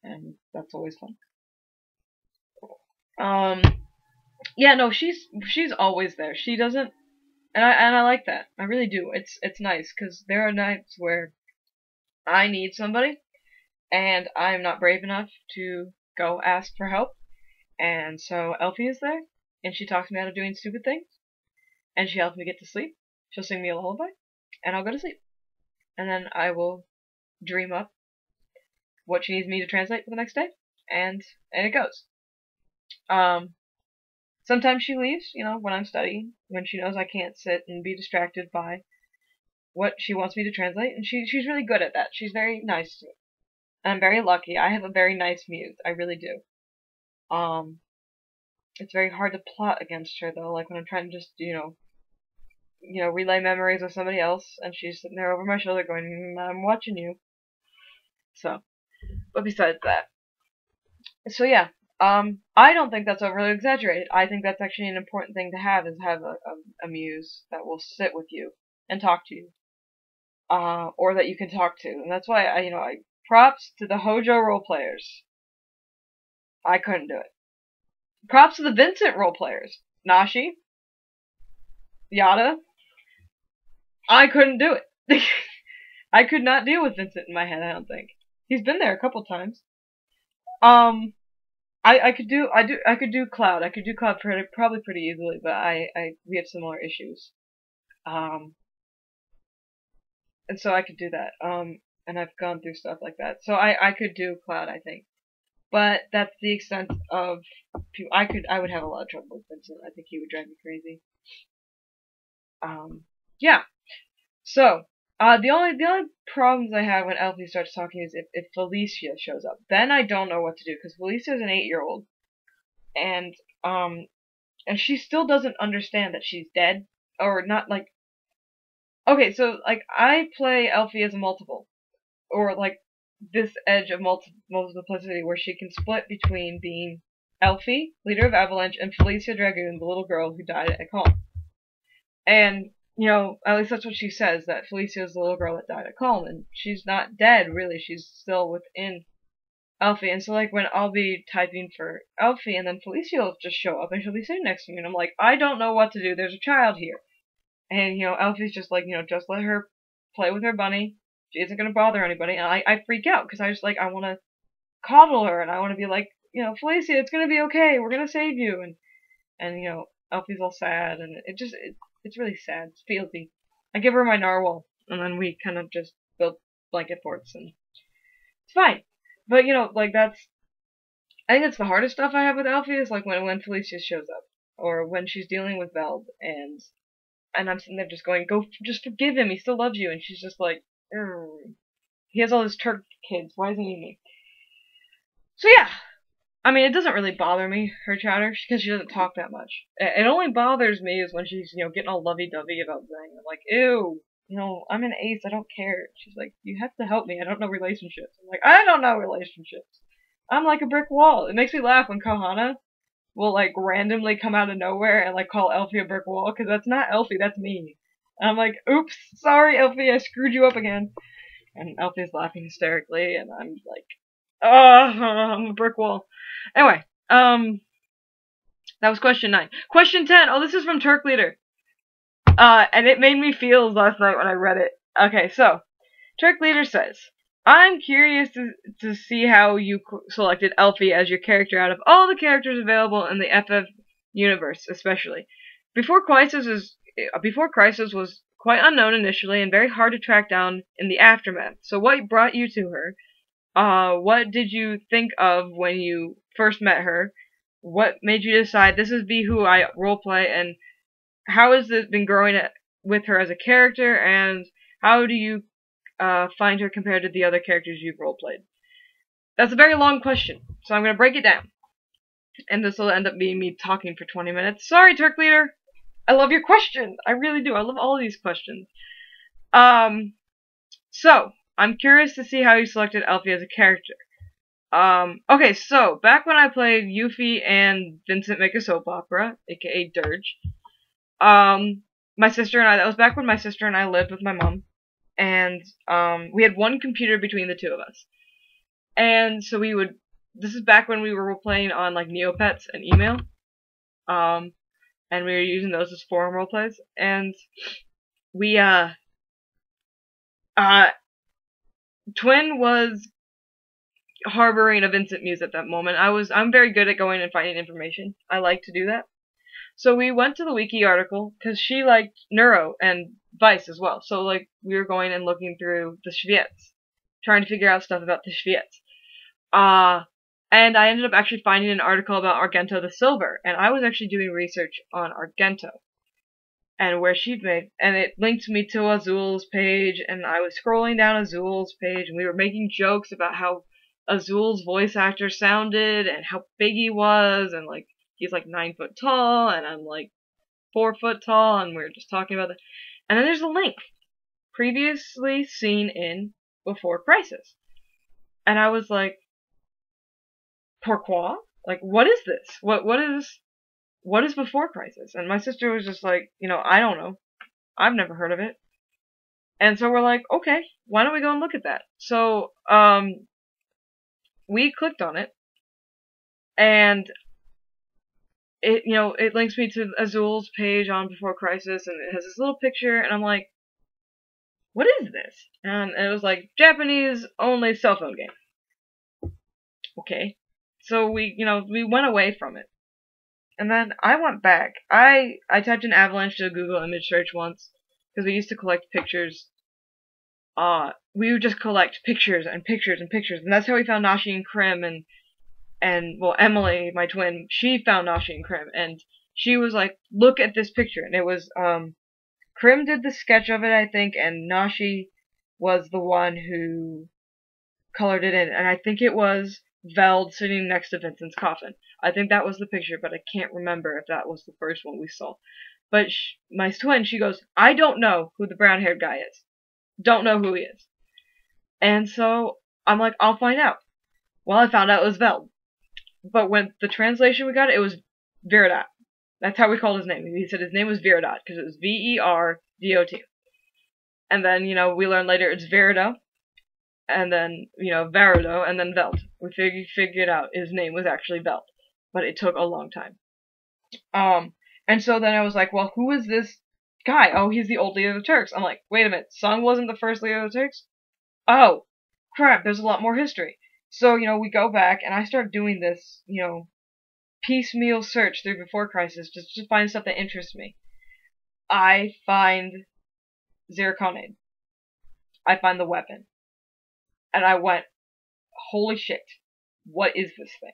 And that's always fun. Yeah, no, she's always there. She doesn't, and I like that. I really do. It's nice, because there are nights where I need somebody, and I'm not brave enough to go ask for help, and so Elfé is there, and she talks me out of doing stupid things, and she helps me get to sleep. She'll sing me a lullaby, and I'll go to sleep, and then I will dream up what she needs me to translate for the next day, and it goes. Sometimes she leaves, when I'm studying, when she knows I can't sit and be distracted by what she wants me to translate, and she's really good at that. She's very nice to me. And I'm very lucky. I have a very nice muse. I really do. It's very hard to plot against her, though, like when I'm trying to just, relay memories with somebody else, and she's sitting there over my shoulder going, I'm watching you. So, but besides that. So yeah. I don't think that's overly exaggerated. I think that's actually an important thing to have, is have a muse that will sit with you and talk to you. Or that you can talk to. And that's why I props to the Hojo role players. I couldn't do it. Props to the Vincent role players. Nashi. Yada. I couldn't do it. I could not deal with Vincent in my head, I don't think. He's been there a couple times. I could do Cloud. I could do Cloud probably pretty easily, but we have similar issues. And so I could do that. And I've gone through stuff like that. So I could do Cloud, I think. But that's the extent of I would have a lot of trouble with Vincent. I think he would drive me crazy. Yeah. So, the only problems I have when Elfé starts talking is if Felicia shows up. Then I don't know what to do, because Felicia is an 8-year-old, and she still doesn't understand that she's dead, or not, like. Okay, so like I play Elfé as a multiple, or like this edge of multiplicity where she can split between being Elfé, leader of Avalanche, and Felicia Dragoon, the little girl who died at Calm. And at least that's what she says, that Felicia is the little girl that died at Calm, and she's not dead, really, she's still within Elfé. And so, like, when I'll be typing for Elfé, and then Felicia will just show up, and she'll be sitting next to me, and I'm like, I don't know what to do, there's a child here. And, Elfie's just like, just let her play with her bunny, she isn't gonna bother anybody, and I freak out, because I just, like, I wanna coddle her, and I wanna be like, Felicia, it's gonna be okay, we're gonna save you, and Elfie's all sad, and it's really sad. It's feelsy. I give her my narwhal, and then we kind of just build blanket forts, and it's fine. But, you know, like, I think it's the hardest stuff I have with Elfie is, like, when Felicia shows up, or when she's dealing with Veld, and I'm sitting there just going, just forgive him, he still loves you, and she's just like, he has all his Turk kids, why isn't he me? So yeah, I mean, it doesn't really bother me, her chatter, because she doesn't talk that much. It only bothers me is when she's, you know, getting all lovey-dovey about things. I'm like, ew, you know, I'm an ace, I don't care. She's like, you have to help me, I don't know relationships. I'm like, I don't know relationships. I'm like a brick wall. It makes me laugh when Kohana will, like, randomly come out of nowhere and, like, call Elfie a brick wall, because that's not Elfie, that's me. And I'm like, oops, sorry, Elfie, I screwed you up again. And Elfie's laughing hysterically, and I'm like, I'm a brick wall. Anyway, that was question 9. Question 10. Oh, this is from Turk Leader. And it made me feel last night when I read it. Okay, so, Turk Leader says, I'm curious to see how you selected Elfie as your character out of all the characters available in the FF universe, especially. Before Crisis was quite unknown initially and very hard to track down in the aftermath. So what brought you to her? What did you think of when you first met her? What made you decide this is who I roleplay, and how has it been growing with her as a character, and how do you find her compared to the other characters you've roleplayed? That's a very long question, so I'm going to break it down. And this will end up being me talking for 20 minutes. Sorry, Turk Leader! I love your question! I really do. I love all of these questions. So, I'm curious to see how you selected Elfie as a character. Okay, so, back when I played Yuffie and Vincent Make a Soap Opera, aka Dirge, my sister and I, that was back when my sister and I lived with my mom, and, we had one computer between the two of us. And so this is back when we were playing on, like, Neopets and email, and we were using those as forum roleplays, and we, Twin was harboring a Vincent muse at that moment. I'm very good at going and finding information. I like to do that. So we went to the wiki article, because she liked Neuro and Vice as well. So, like, we were going and looking through the Schwietz, trying to figure out stuff about the Schwietz. And I ended up actually finding an article about Argento the Silver, and I was actually doing research on Argento, and where she'd made, and it linked me to Azul's page, and I was scrolling down Azul's page, and we were making jokes about how Azul's voice actor sounded, and how big he was, and, like, he's, like, 9 foot tall, and I'm, like, 4 foot tall, and we were just talking about that. And then there's a link, previously seen in Before Crisis. And I was like, pourquoi? Like, what is this? What is Before Crisis? And my sister was just like, you know, I don't know. I've never heard of it. And so we're like, okay, why don't we go and look at that? So, we clicked on it, and it, you know, it links me to Azul's page on Before Crisis, and it has this little picture, and I'm like, what is this? And it was like, Japanese only cell phone game. Okay. So we went away from it. And then I went back. I typed in Avalanche to Google image search once, because we used to collect pictures. We would just collect pictures and pictures and pictures, and that's how we found Nashi and Krim, and well, Emily, my twin, she found Nashi and Krim, and she was like, look at this picture, and it was, Krim did the sketch of it, I think, and Nashi was the one who colored it in, and I think it was Veld sitting next to Vincent's coffin. I think that was the picture, but I can't remember if that was the first one we saw. But my twin, she goes, I don't know who the brown-haired guy is. Don't know who he is. And so, I'm like, I'll find out. Well, I found out it was Veld. But when the translation we got, it was Viridot. That's how we called his name. He said his name was Viridot, because it was V-E-R-D-O-T. And then, you know, we learned later it's Verido, and then, you know, Varido, and then Veld. We figured out his name was actually Veld. But it took a long time. And so then I was like, well, who is this guy? Oh, he's the old leader of the Turks. I'm like, wait a minute, Sung wasn't the first leader of the Turks? Oh, crap, there's a lot more history. So, you know, we go back, and I start doing this, you know, piecemeal search through Before Crisis just to find stuff that interests me. I find Zirconade. I find the weapon. And I went, holy shit, what is this thing?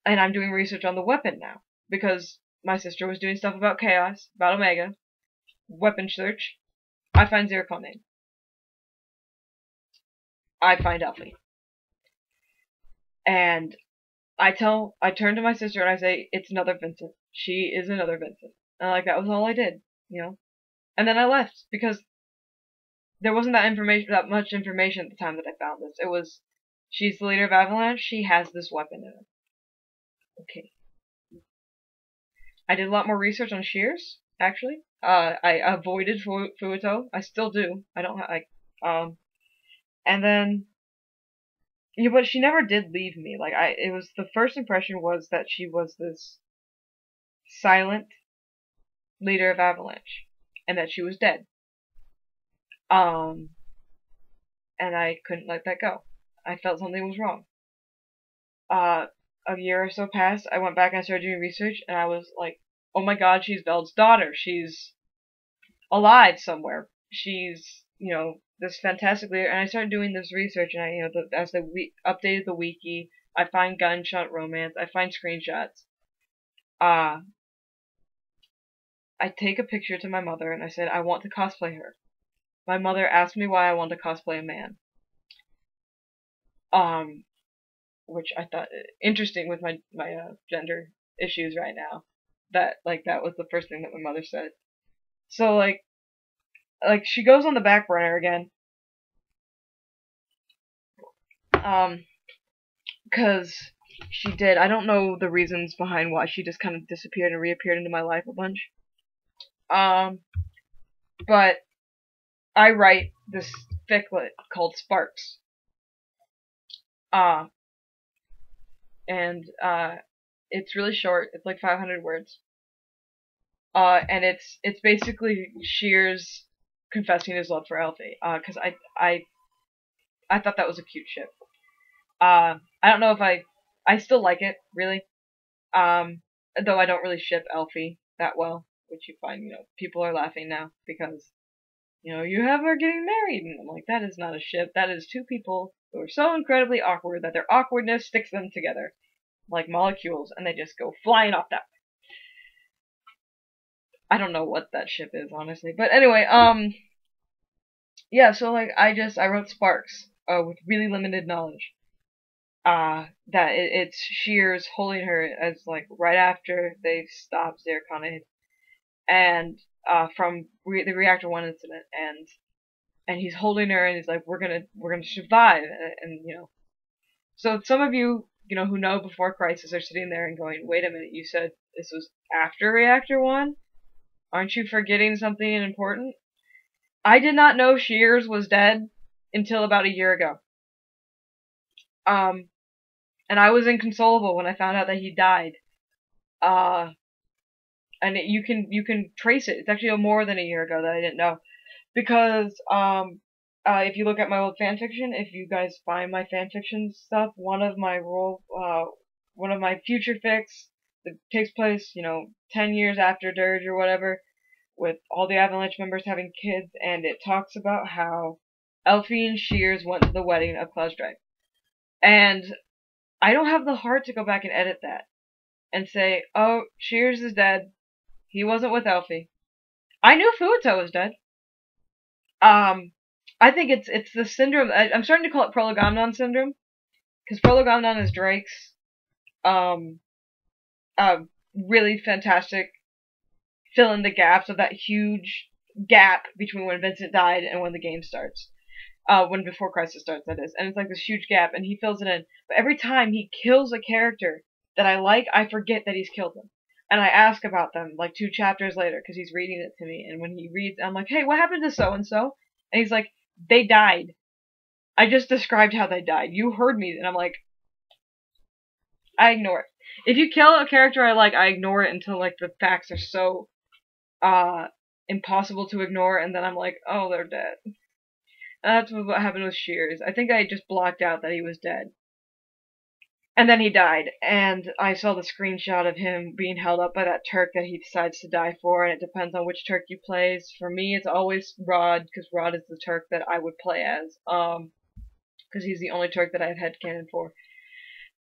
And I'm doing research on the weapon now, because my sister was doing stuff about Chaos, about Omega, weapon search. I find Zircon. I find Elfe. And I turn to my sister and I say, it's another Vincent. She is another Vincent. And like, that was all I did, you know? And then I left, because there wasn't that much information at the time that I found this. It was, she's the leader of Avalanche, she has this weapon in it. Okay. I did a lot more research on Shears, actually. I avoided Fuuto. I still do. I don't and then, yeah, but she never did leave me. Like, it was, the first impression was that she was this silent leader of Avalanche, and that she was dead. And I couldn't let that go. I felt something was wrong. A year or so passed, I went back and I started doing research, and I was like, oh my god, she's Veld's daughter. She's alive somewhere. She's, you know, this fantastic leader. And I started doing this research, and I, you know, as they updated the wiki, I find gunshot romance, I find screenshots. I take a picture to my mother, and I said, I want to cosplay her. My mother asked me why I want to cosplay a man. Which I thought interesting with my gender issues right now. That was the first thing that my mother said. So like she goes on the back burner again. Cause she did. I don't know the reasons behind why she just kind of disappeared and reappeared into my life a bunch. But I write this fic called Sparks. And it's really short. It's like 500 words. And it's basically Shears confessing his love for Elfe. Cause I thought that was a cute ship. I don't know if I still like it, really. Though I don't really ship Elfe that well, which you find, you know, people are laughing now because, you know, you have her getting married, and I'm like, that is not a ship. That is two people who are so incredibly awkward that their awkwardness sticks them together like molecules, and they just go flying off that way. I don't know what that ship is, honestly. But anyway, yeah, so like I wrote Sparks, with really limited knowledge. That it's Shears holding her as like right after they've stopped Zircon, and from the Reactor 1 incident, and he's holding her and he's like, we're gonna survive, and you know, so some of you, you know, who know Before Crisis are sitting there and going, wait a minute, you said this was after Reactor 1? Aren't you forgetting something important? I did not know Shears was dead until about a year ago. And I was inconsolable when I found out that he died. And you can trace it. It's actually more than a year ago that I didn't know. Because, if you look at my old fanfiction, if you guys find my fanfiction stuff, one of my future fics that takes place, you know, 10 years after Dirge or whatever, with all the Avalanche members having kids, and it talks about how Elfe and Shears went to the wedding of Cloud's Drive. And I don't have the heart to go back and edit that and say, oh, Shears is dead. He wasn't with Elfe. I knew Fuuto was dead. I think it's the syndrome. I'm starting to call it Prolegomnon syndrome, because Prolegomnon is Drake's really fantastic fill in the gaps of that huge gap between when Vincent died and when the game starts. When Before Crisis starts, that is. And it's like this huge gap, and he fills it in. But every time he kills a character that I like, I forget that he's killed them. And I ask about them, like 2 chapters later, because he's reading it to me. And when he reads, I'm like, hey, what happened to so-and-so? And he's like, they died. I just described how they died. You heard me. And I'm like, I ignore it. If you kill a character I like, I ignore it until, like, the facts are so, impossible to ignore, and then I'm like, oh, they're dead. And that's what happened with Shears. I think I just blocked out that he was dead. And then he died, and I saw the screenshot of him being held up by that Turk that he decides to die for, and it depends on which Turk you plays. For me, it's always Rod, because Rod is the Turk that I would play as. because he's the only Turk that I have headcanon for.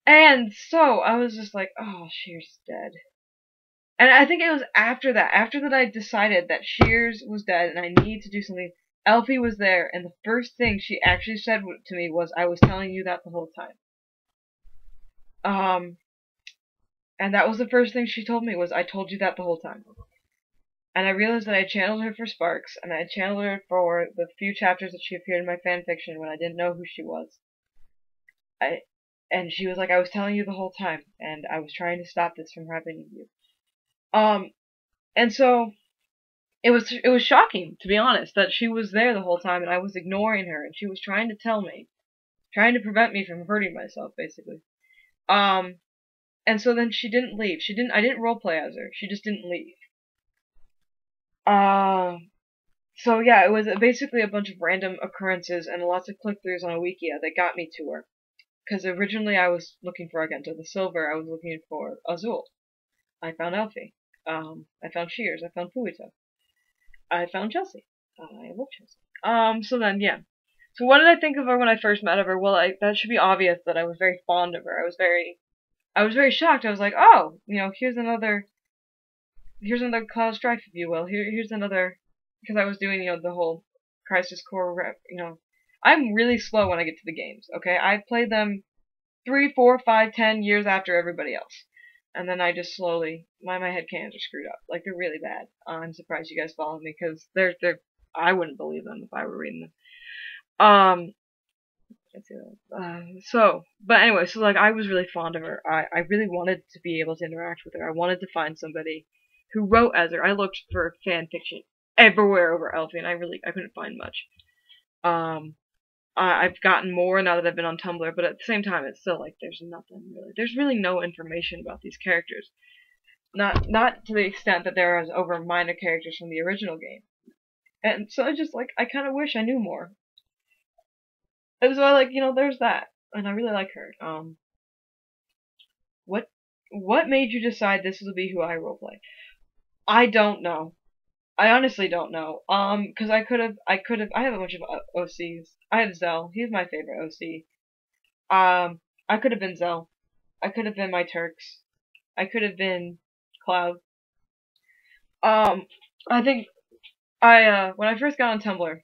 And so I was just like, oh, Shears dead. And I think it was after that I decided that Shears was dead and I need to do something. Elfie was there, and the first thing she actually said to me was, I was telling you that the whole time. And that was the first thing she told me, was, I told you that the whole time. And I realized that I channeled her for Sparks, and I channeled her for the few chapters that she appeared in my fanfiction when I didn't know who she was. And she was like, I was telling you the whole time, and I was trying to stop this from happening to you. And so it was shocking, to be honest, that she was there the whole time and I was ignoring her, and she was trying to tell me, trying to prevent me from hurting myself, basically. And so then she didn't leave. I didn't roleplay as her. She just didn't leave. So yeah, it was basically a bunch of random occurrences and lots of click-throughs on a Wikia that got me to her. Because originally I was looking for Argento the Silver, I was looking for Azul. I found Elfie. I found Shears, I found Fuito. I found Chelsea. I love Chelsea. So then, yeah. So what did I think of her when I first met her? Well, that should be obvious that I was very fond of her. I was very shocked. I was like, oh, here's another Cloud Strife, if you will. Here's another, because I was doing, the whole Crisis Core rep, I'm really slow when I get to the games, okay? I played them 3, 4, 5, 10 years after everybody else. And then I just slowly, my headcanons are screwed up. Like, they're really bad. I'm surprised you guys follow me, because I wouldn't believe them if I were reading them. But anyway, so like, I was really fond of her. I really wanted to be able to interact with her. I wanted to find somebody who wrote as her. I looked for fan fiction everywhere over Elfie, and I couldn't find much. I've gotten more now that I've been on Tumblr, but at the same time, it's still like, there's nothing really. There's really no information about these characters. Not to the extent that there is over minor characters from the original game. And so I just, like, I kind of wish I knew more. And so I, like, there's that. And I really like her. What made you decide this will be who I roleplay? I don't know. I honestly don't know. Cause I have a bunch of OCs. I have Zell. He's my favorite OC. I could have been Zell. I could have been my Turks. I could have been Cloud. I think when I first got on Tumblr,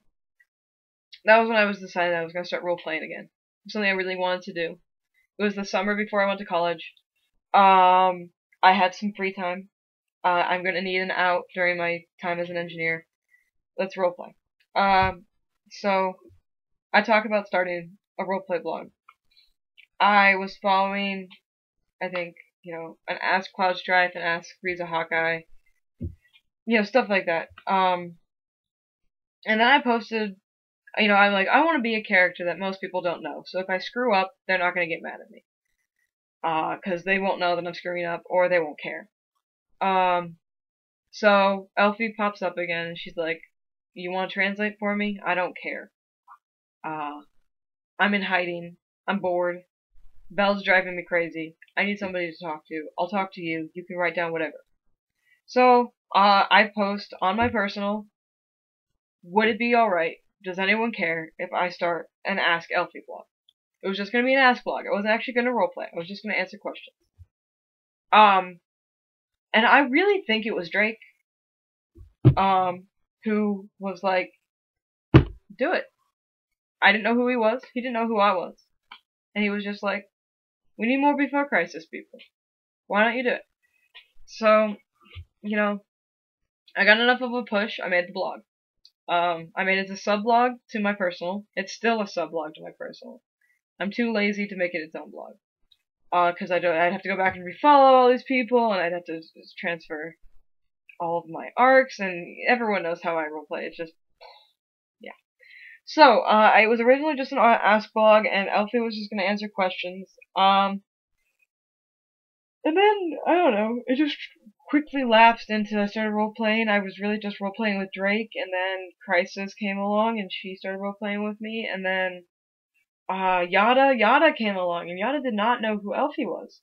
that was when I was deciding I was gonna start role-playing again. Something I really wanted to do. It was the summer before I went to college. I had some free time. I'm gonna need an out during my time as an engineer. Let's roleplay. So I talk about starting a roleplay blog. I was following, I think, an Ask Cloud Strife and Ask Frieza Hawkeye. Stuff like that. And then I posted, I'm like, I want to be a character that most people don't know. So if I screw up, they're not going to get mad at me. Cause they won't know that I'm screwing up, or they won't care. So Elfie pops up again, and she's like, you want to translate for me? I don't care. I'm in hiding. I'm bored. Belle's driving me crazy. I need somebody to talk to. I'll talk to you. You can write down whatever. So, I post on my personal, would it be alright? Does anyone care if I start an Ask Elfie blog? It was just gonna be an Ask blog. I wasn't actually gonna roleplay. I was just gonna answer questions. And I really think it was Drake, who was like, do it. I didn't know who he was. He didn't know who I was. And he was just like, we need more Before Crisis people. Why don't you do it? So, I got enough of a push. I made the blog. I made it a sub-blog to my personal. It's still a sub-blog to my personal. I'm too lazy to make it its own blog. Cause I'd have to go back and refollow all these people, and I'd have to transfer all of my arcs, and everyone knows how I roleplay. It's just, yeah. So, it was originally just an Ask blog, and Elfie was just gonna answer questions. And then, I don't know, it just quickly lapsed into, I started role-playing. I was really just role-playing with Drake, and then Crisis came along, and she started role-playing with me, and then, Yada came along, and Yada did not know who Elfie was.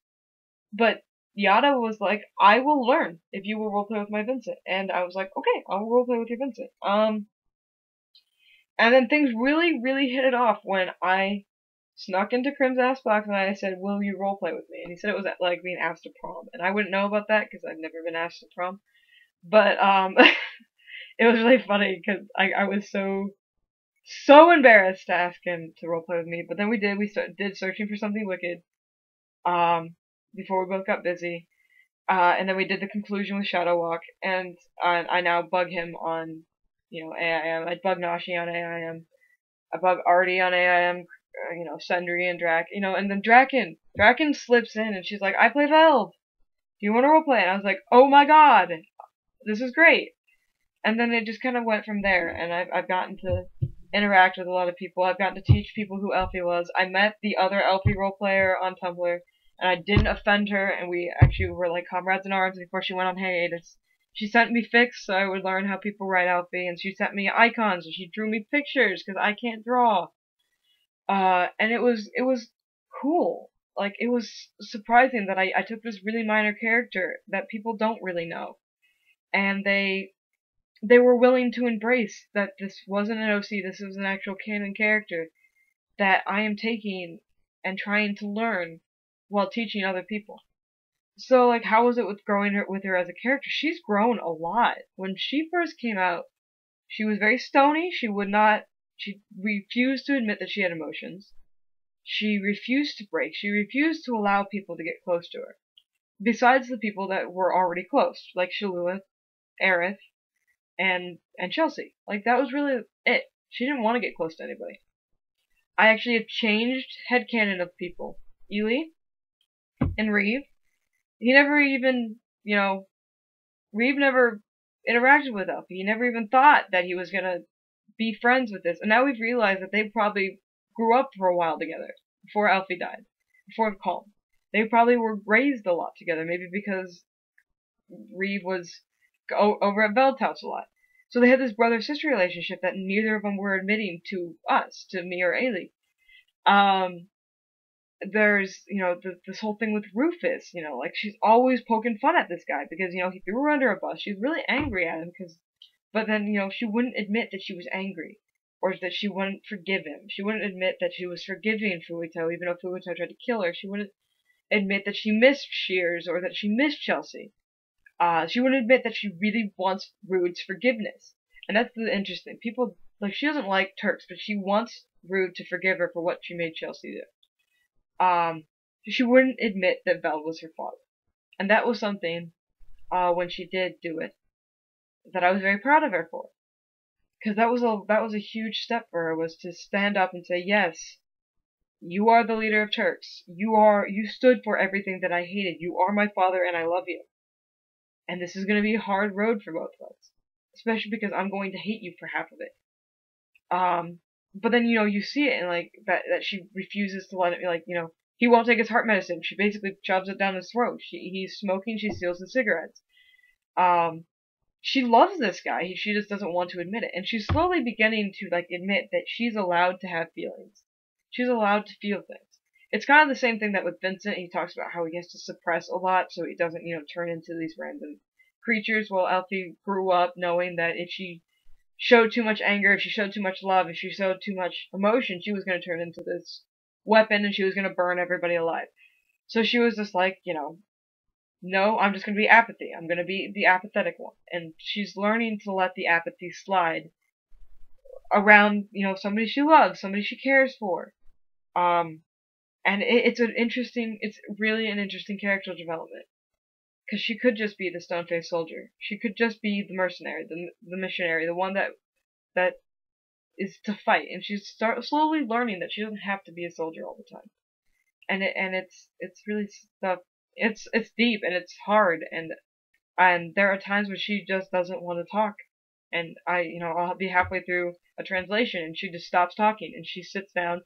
But Yada was like, I will learn if you will roleplay with my Vincent. And I was like, okay, I will roleplay with your Vincent. And then things really, really hit it off when I snuck into Krim's ass box, and I said, "Will you roleplay with me?" And he said it was like being asked to prom, and I wouldn't know about that because I've never been asked to prom. But it was really funny because I was so embarrassed to ask him to roleplay with me. But then we did. We did Searching for Something Wicked. Before we both got busy. And then we did the conclusion with Shadow Walk, and I now bug him on, AIM. I bug Nashi on AIM. I bug Artie on AIM, Sundry and Drac, and then Draken slips in, and she's like, "I play Velv. Do you want to roleplay?" And I was like, "Oh my god, this is great." And then it just kind of went from there, and I've gotten to interact with a lot of people. I've gotten to teach people who Elfie was. I met the other Elfie role player on Tumblr, and I didn't offend her, and we actually were like comrades in arms before she went on hiatus. She sent me fics so I would learn how people write Elfie, and she sent me icons, and she drew me pictures because I can't draw. And it was cool. Like, it was surprising that I took this really minor character that people don't really know, and they were willing to embrace that this wasn't an OC, this was an actual canon character that I am taking and trying to learn while teaching other people. So, like, how was it with growing with her as a character? She's grown a lot. When she first came out, she was very stony. She refused to admit that she had emotions. She refused to break. She refused to allow people to get close to her. Besides the people that were already close, like Shalua, Aerith, and Chelsea. Like, that was really it. She didn't want to get close to anybody. I actually have changed headcanon of people. Ely and Reeve. He never even, Reeve never interacted with Elfie. He never even thought that he was gonna be friends with this. And now we've realized that they probably grew up for a while together before Elfie died, before Calm. They probably were raised a lot together, maybe because Reeve was over at Veld's house a lot. So they had this brother-sister relationship that neither of them were admitting to us, to me or Ailey. There's, this whole thing with Rufus, like, she's always poking fun at this guy because, he threw her under a bus. She's really angry at him but then, she wouldn't admit that she was angry, or that she wouldn't forgive him. She wouldn't admit that she was forgiving Fuito, even though Fuito tried to kill her. She wouldn't admit that she missed Shears or that she missed Chelsea. She wouldn't admit that she really wants Rude's forgiveness. And that's the interesting. People, like, she doesn't like Turks, but she wants Rude to forgive her for what she made Chelsea do. She wouldn't admit that Vel was her father. And that was something, when she did do it, that I was very proud of her for. Because that was a huge step for her, was to stand up and say, yes, you are the leader of Turks. You stood for everything that I hated. You are my father and I love you. And this is going to be a hard road for both of us. Especially because I'm going to hate you for half of it. But then, you see it, and, like, that she refuses to let it, like, he won't take his heart medicine. She basically shoves it down his throat. He's smoking, she steals his cigarettes. She loves this guy, she just doesn't want to admit it. And she's slowly beginning to, like, admit that she's allowed to have feelings. She's allowed to feel things. It's kind of the same thing that with Vincent, he talks about how he has to suppress a lot so he doesn't, turn into these random creatures. Well, Elfie grew up knowing that if she showed too much anger, if she showed too much love, if she showed too much emotion, she was going to turn into this weapon and she was going to burn everybody alive. So she was just like, no, I'm just going to be apathy. I'm going to be the apathetic one. And she's learning to let the apathy slide around, somebody she loves, somebody she cares for. And it's really an interesting character development. Because she could just be the stone-faced soldier. She could just be the mercenary, the missionary, the one that is to fight. And she's slowly learning that she doesn't have to be a soldier all the time. And it's really stuff. It's deep and it's hard, and there are times when she just doesn't want to talk. And I'll be halfway through a translation and she just stops talking and she sits down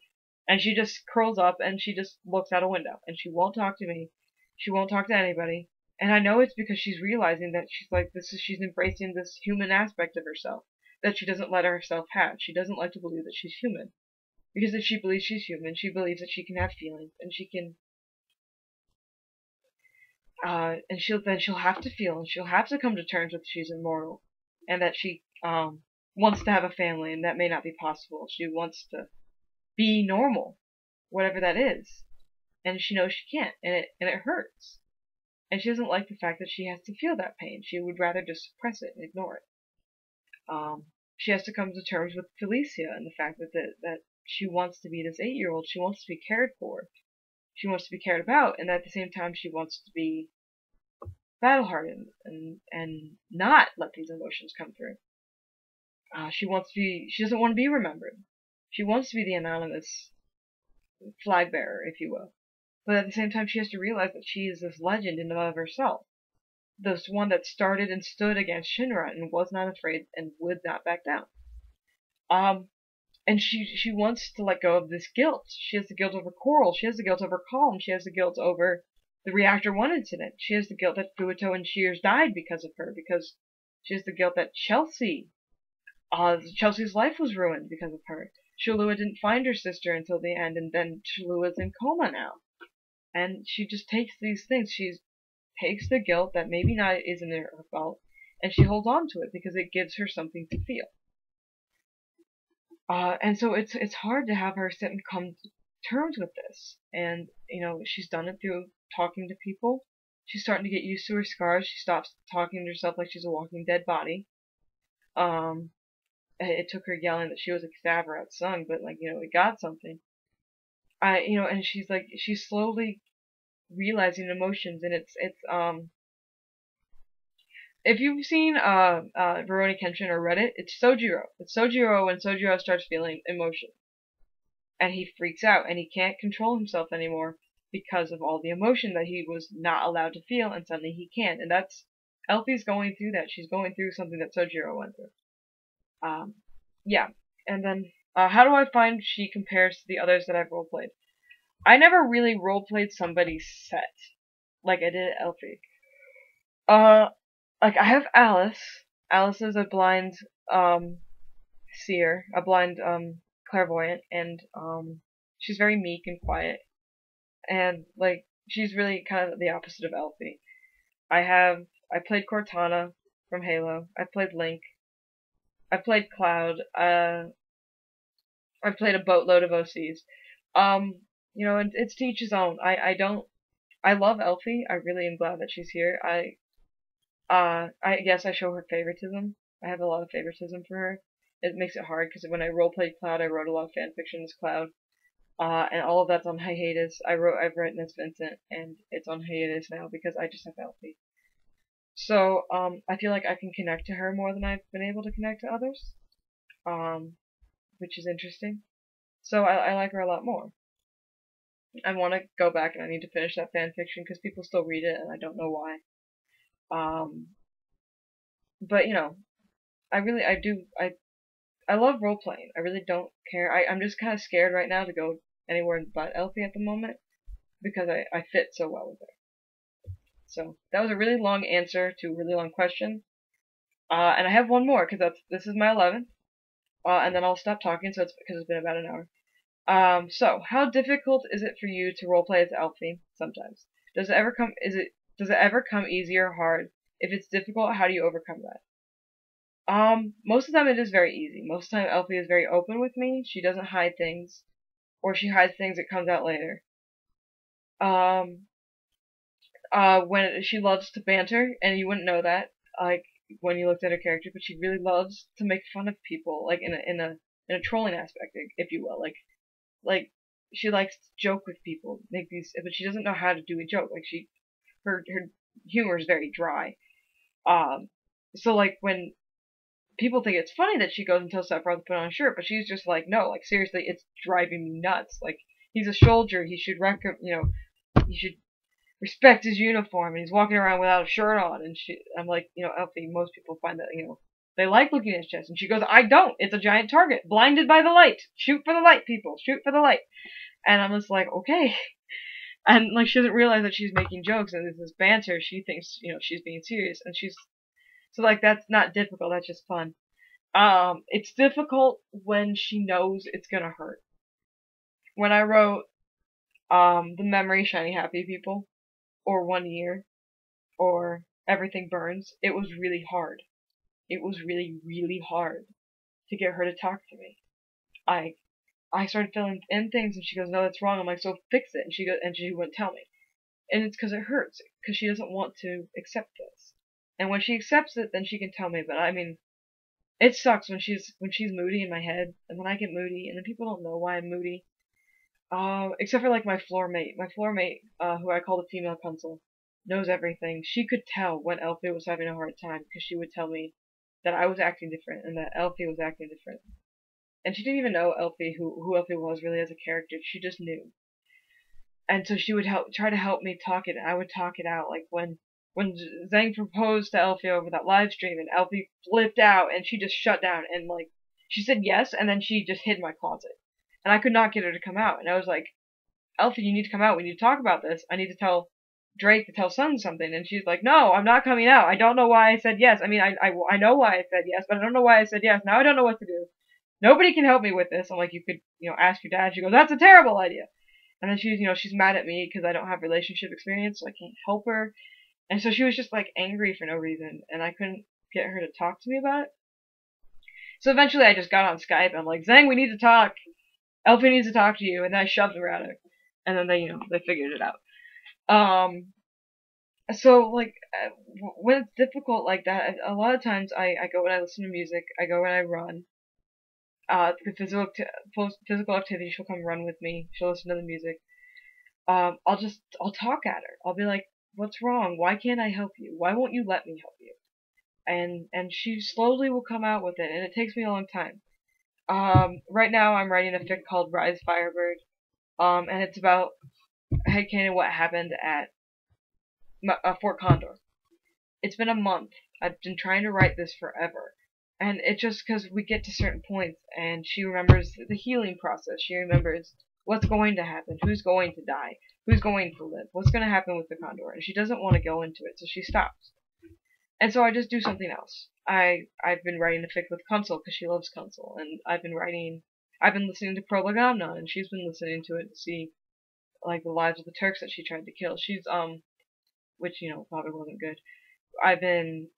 and she just curls up and she just looks out a window and she won't talk to me. She won't talk to anybody. And I know it's because she's realizing that she's embracing this human aspect of herself that she doesn't let herself have. She doesn't like to believe that she's human. Because if she believes she's human, she believes that she can have feelings and she can, and she'll have to feel and she'll have to come to terms with she's immortal and that she, wants to have a family and that may not be possible. She wants to be normal. whatever that is. And she knows she can't, and it hurts. And she doesn't like the fact that she has to feel that pain. She would rather just suppress it and ignore it. She has to come to terms with Felicia and the fact that she wants to be this 8-year-old. She wants to be cared for. She wants to be cared about, and at the same time she wants to be battle-hardened and not let these emotions come through. She doesn't want to be remembered. She wants to be the anonymous flag bearer, if you will. But at the same time, she has to realize that she is this legend in and of herself. This one that started and stood against Shinra and was not afraid and would not back down. And she wants to let go of this guilt. She has the guilt over Coral. She has the guilt over Calm. She has the guilt over the Reactor 1 incident. She has the guilt that Fuito and Shears died because of her. Because she has the guilt that Chelsea's life was ruined because of her. Shulua didn't find her sister until the end, and then Shulua's in coma now. And she just takes these things. She takes the guilt that maybe not isn't her fault, and she holds on to it because it gives her something to feel. And so it's hard to have her sit and come to terms with this. And, she's done it through talking to people. She's starting to get used to her scars. She stops talking to herself like she's a walking dead body. It took her yelling that she was a cadaver outsung, but, it got something. And she's slowly realizing emotions, and it's if you've seen Rurouni Kenshin or Reddit, it's Sojiro. It's Sojiro when Sojiro starts feeling emotion. And he freaks out, and he can't control himself anymore because of all the emotion that he was not allowed to feel, and suddenly he can. And that's, Elfie's going through that. She's going through something that Sojiro went through. Yeah. And then, how do I find she compares to the others that I've roleplayed? I never really roleplayed somebody's set, like I did at Elfe. I have Alice. Alice is a blind, seer, a blind, clairvoyant, and, she's very meek and quiet. And, she's really kind of the opposite of Elfie. I played Cortana from Halo. I played Link. I played Cloud. I played a boatload of OCs. And it's to each his own. I love Elfie. I really am glad that she's here. I guess I show her favoritism. I have a lot of favoritism for her. It makes it hard because when I roleplayed Cloud, I wrote a lot of fanfiction as Cloud. And all of that's on hiatus. I've written as Vincent, and it's on hiatus now because I just have Elfie. So, I feel like I can connect to her more than I've been able to connect to others. Which is interesting. So I like her a lot more. I want to go back and I need to finish that fanfiction because people still read it and I don't know why. But I love role-playing. I really don't care. I'm just kind of scared right now to go anywhere but Elfie at the moment because I fit so well with her. So, that was a really long answer to a really long question. And I have one more because this is my 11th. And then I'll stop talking because it's been about an hour. So, how difficult is it for you to roleplay as Elfie sometimes? Does it ever come easy or hard? If it's difficult, how do you overcome that? Most of the time it is very easy. Most of the time Elfie is very open with me. She doesn't hide things. Or she hides things that comes out later. When she loves to banter, and you wouldn't know that, when you looked at her character, but she really loves to make fun of people, in a trolling aspect, if you will. Like, she likes to joke with people, but she doesn't know how to do a joke. Her humor is very dry. So when people think it's funny that she goes and tells Sephiroth to put on a shirt, but she's just like, no, seriously, it's driving me nuts. He's a soldier, he should respect his uniform, and he's walking around without a shirt on, and I'm like, Elfie, most people find that, they like looking at his chest, and she goes, I don't, it's a giant target, blinded by the light, shoot for the light, people, shoot for the light, and I'm just like, okay, and, she doesn't realize that she's making jokes, and there's this banter, she thinks, she's being serious, and so, that's not difficult, that's just fun. It's difficult when she knows it's gonna hurt. When I wrote, The Memory Shiny Happy People, or 1 Year, or Everything Burns, it was really hard. It was really, really hard to get her to talk to me. I started filling in things, and she goes, no, that's wrong. I'm like, so fix it. And she wouldn't tell me. And it's because it hurts, because she doesn't want to accept this. And when she accepts it, then she can tell me. But I mean, it sucks when she's moody in my head, and when I get moody, and then people don't know why I'm moody. Except for like my floor mate. My floor mate, who I call the female consul, knows everything. She could tell when Elfe was having a hard time, because she would tell me that I was acting different and that Elfe was acting different. And she didn't even know Elfe, who Elfe was really as a character. She just knew. And so she would try to help me talk it. I would talk it out. Like when Zhang proposed to Elfe over that live stream, and Elfe flipped out, and she just shut down, and like she said yes, and then she just hid in my closet, and I could not get her to come out. And I was like, Elfe, you need to come out. We need to talk about this. I need to tell Drake to tell Sun something. And she's like, no, I'm not coming out. I don't know why I said yes. I mean, I know why I said yes, but I don't know why I said yes. Now I don't know what to do. Nobody can help me with this. I'm like, you could, ask your dad. She goes, that's a terrible idea. And then she's mad at me because I don't have relationship experience, so I can't help her. And so she was just like angry for no reason, and I couldn't get her to talk to me about it. So eventually I just got on Skype. I'm like, Zhang, we need to talk. Elfe needs to talk to you. And then I shoved her at her. And then they figured it out. So like, when it's difficult like that, a lot of times I go and I listen to music. I go and I run. The physical activity, she'll come run with me. She'll listen to the music. I'll talk at her. I'll be like, what's wrong? Why can't I help you? Why won't you let me help you? And she slowly will come out with it, and it takes me a long time. Right now I'm writing a fic called Rise Firebird. And it's about headcanon what happened at Fort Condor. It's been a month. I've been trying to write this forever. And it's just because we get to certain points, and she remembers the healing process. She remembers what's going to happen, who's going to die, who's going to live, what's going to happen with the Condor. And she doesn't want to go into it, so she stops. And so I just do something else. I've been writing a fic with Consul because she loves Consul, and I've been listening to Prolegomnon, and she's been listening to it to see like the lives of the Turks that she tried to kill. She's which probably wasn't good. I've been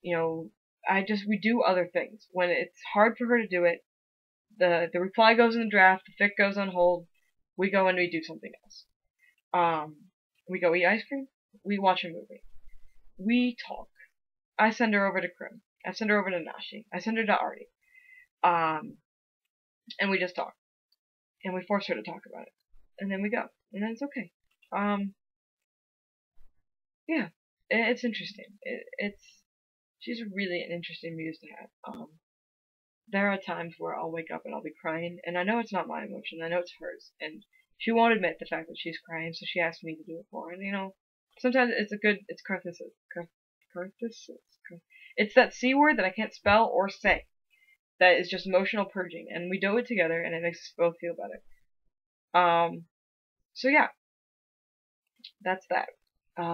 we do other things when it's hard for her to do it. The reply goes in the draft, the fic goes on hold. We go and we do something else. We go eat ice cream. We watch a movie. We talk. I send her over to Krim. I send her over to Nashi. I send her to Artie. And we just talk. And we force her to talk about it. And then we go. And then it's okay. Yeah. It's interesting. She's really an interesting muse to have. There are times where I'll wake up and I'll be crying, and I know it's not my emotion, I know it's hers, and she won't admit the fact that she's crying, so she asks me to do it for her, and sometimes it's catharsis. It's that C word that I can't spell or say, that is just emotional purging, and we do it together, and it makes us both feel better. So yeah, that's that.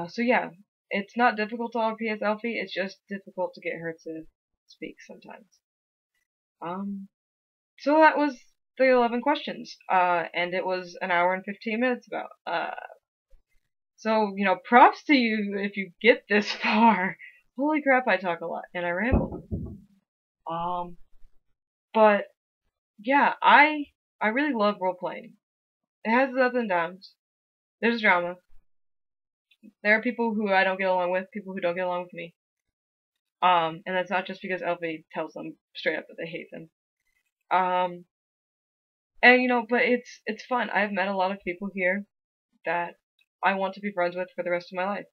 So yeah, it's not difficult to RP as Elfie, it's just difficult to get her to speak sometimes. So that was the 11 questions, and it was an hour and 15 minutes about. So, props to you if you get this far. Holy crap, I talk a lot, and I ramble. But, yeah, I really love role-playing. It has its ups and downs. There's drama. There are people who I don't get along with, people who don't get along with me. And that's not just because Elfie tells them straight up that they hate them. And but it's fun. I've met a lot of people here that I want to be friends with for the rest of my life.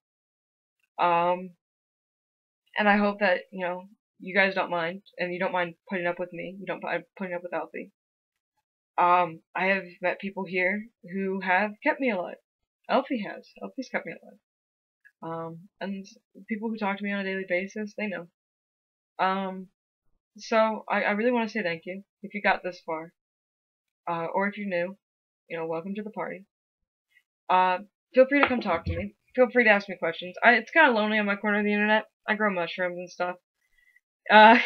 And I hope that, you guys don't mind, and you don't mind putting up with me. You don't mind putting up with Elfie. I have met people here who have kept me alive. Elfie has. Elfie's kept me alive. And people who talk to me on a daily basis, they know. So I really want to say thank you if you got this far. Or if you're new, welcome to the party. Feel free to come talk to me. Feel free to ask me questions. It's kind of lonely on my corner of the internet. I grow mushrooms and stuff. I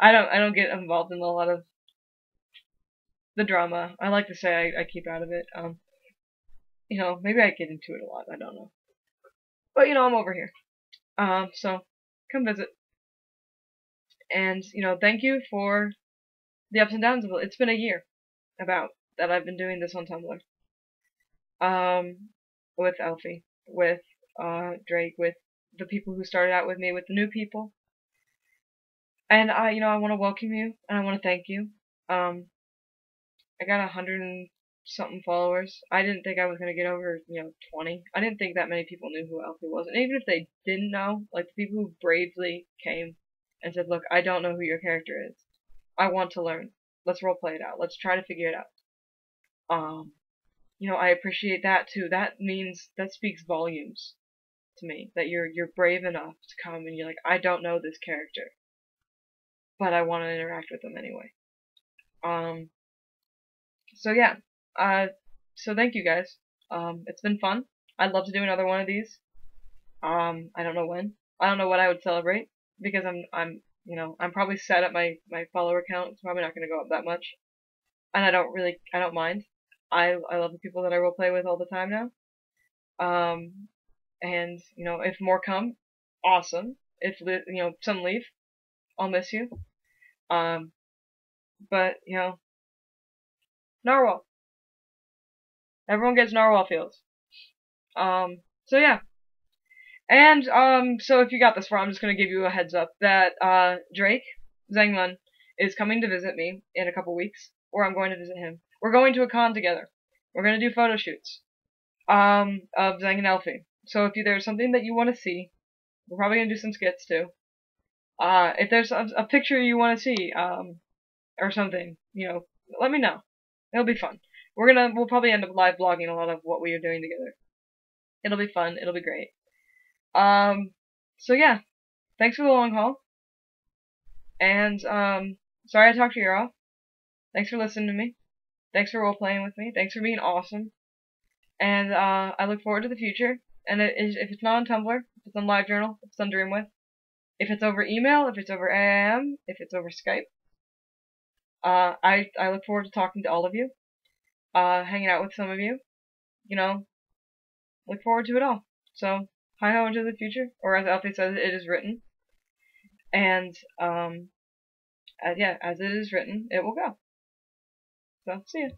don't get involved in a lot of the drama. I like to say I keep out of it. Maybe I get into it a lot. I don't know. But I'm over here. So come visit. And thank you for the ups and downs of it. It's been a year, about, that I've been doing this on Tumblr. With Elfé, with Drake, with the people who started out with me, with the new people. And I want to welcome you, and I want to thank you. I got 100 and something followers. I didn't think I was gonna get over 20. I didn't think that many people knew who Elfé was, and even if they didn't know, like the people who bravely came and said, "Look, I don't know who your character is. I want to learn. Let's roleplay it out. Let's try to figure it out." I appreciate that too. That speaks volumes to me, that you're brave enough to come and you're like, "I don't know this character, but I want to interact with them anyway." So yeah, so thank you guys. It's been fun. I'd love to do another one of these. I don't know when. I don't know what I would celebrate, because I'm probably set at my follower count. It's probably not going to go up that much, and I don't mind. I love the people that I roleplay with all the time now. And if more come, awesome. If some leave, I'll miss you. But narwhal. Everyone gets narwhal feels. So yeah. And so if you got this far, I'm just gonna give you a heads up that Drake Zhangmun is coming to visit me in a couple weeks, or I'm going to visit him. We're going to a con together. We're gonna do photo shoots of Zhang and Elfé. So if there's something that you want to see, we're probably gonna do some skits too. If there's a picture you want to see, or something, let me know. It'll be fun. We'll probably end up live blogging a lot of what we are doing together. It'll be fun. It'll be great. So yeah, thanks for the long haul. And, sorry I talked your ear off. Thanks for listening to me. Thanks for role-playing with me. Thanks for being awesome. And, I look forward to the future. And if it's not on Tumblr, if it's on LiveJournal, if it's on Dreamwith, if it's over email, if it's over AIM, if it's over Skype, I look forward to talking to all of you. Hanging out with some of you. Look forward to it all. So, hi-ho into the future, or as Elfé says, it is written. And, yeah, as it is written, it will go. So, see ya.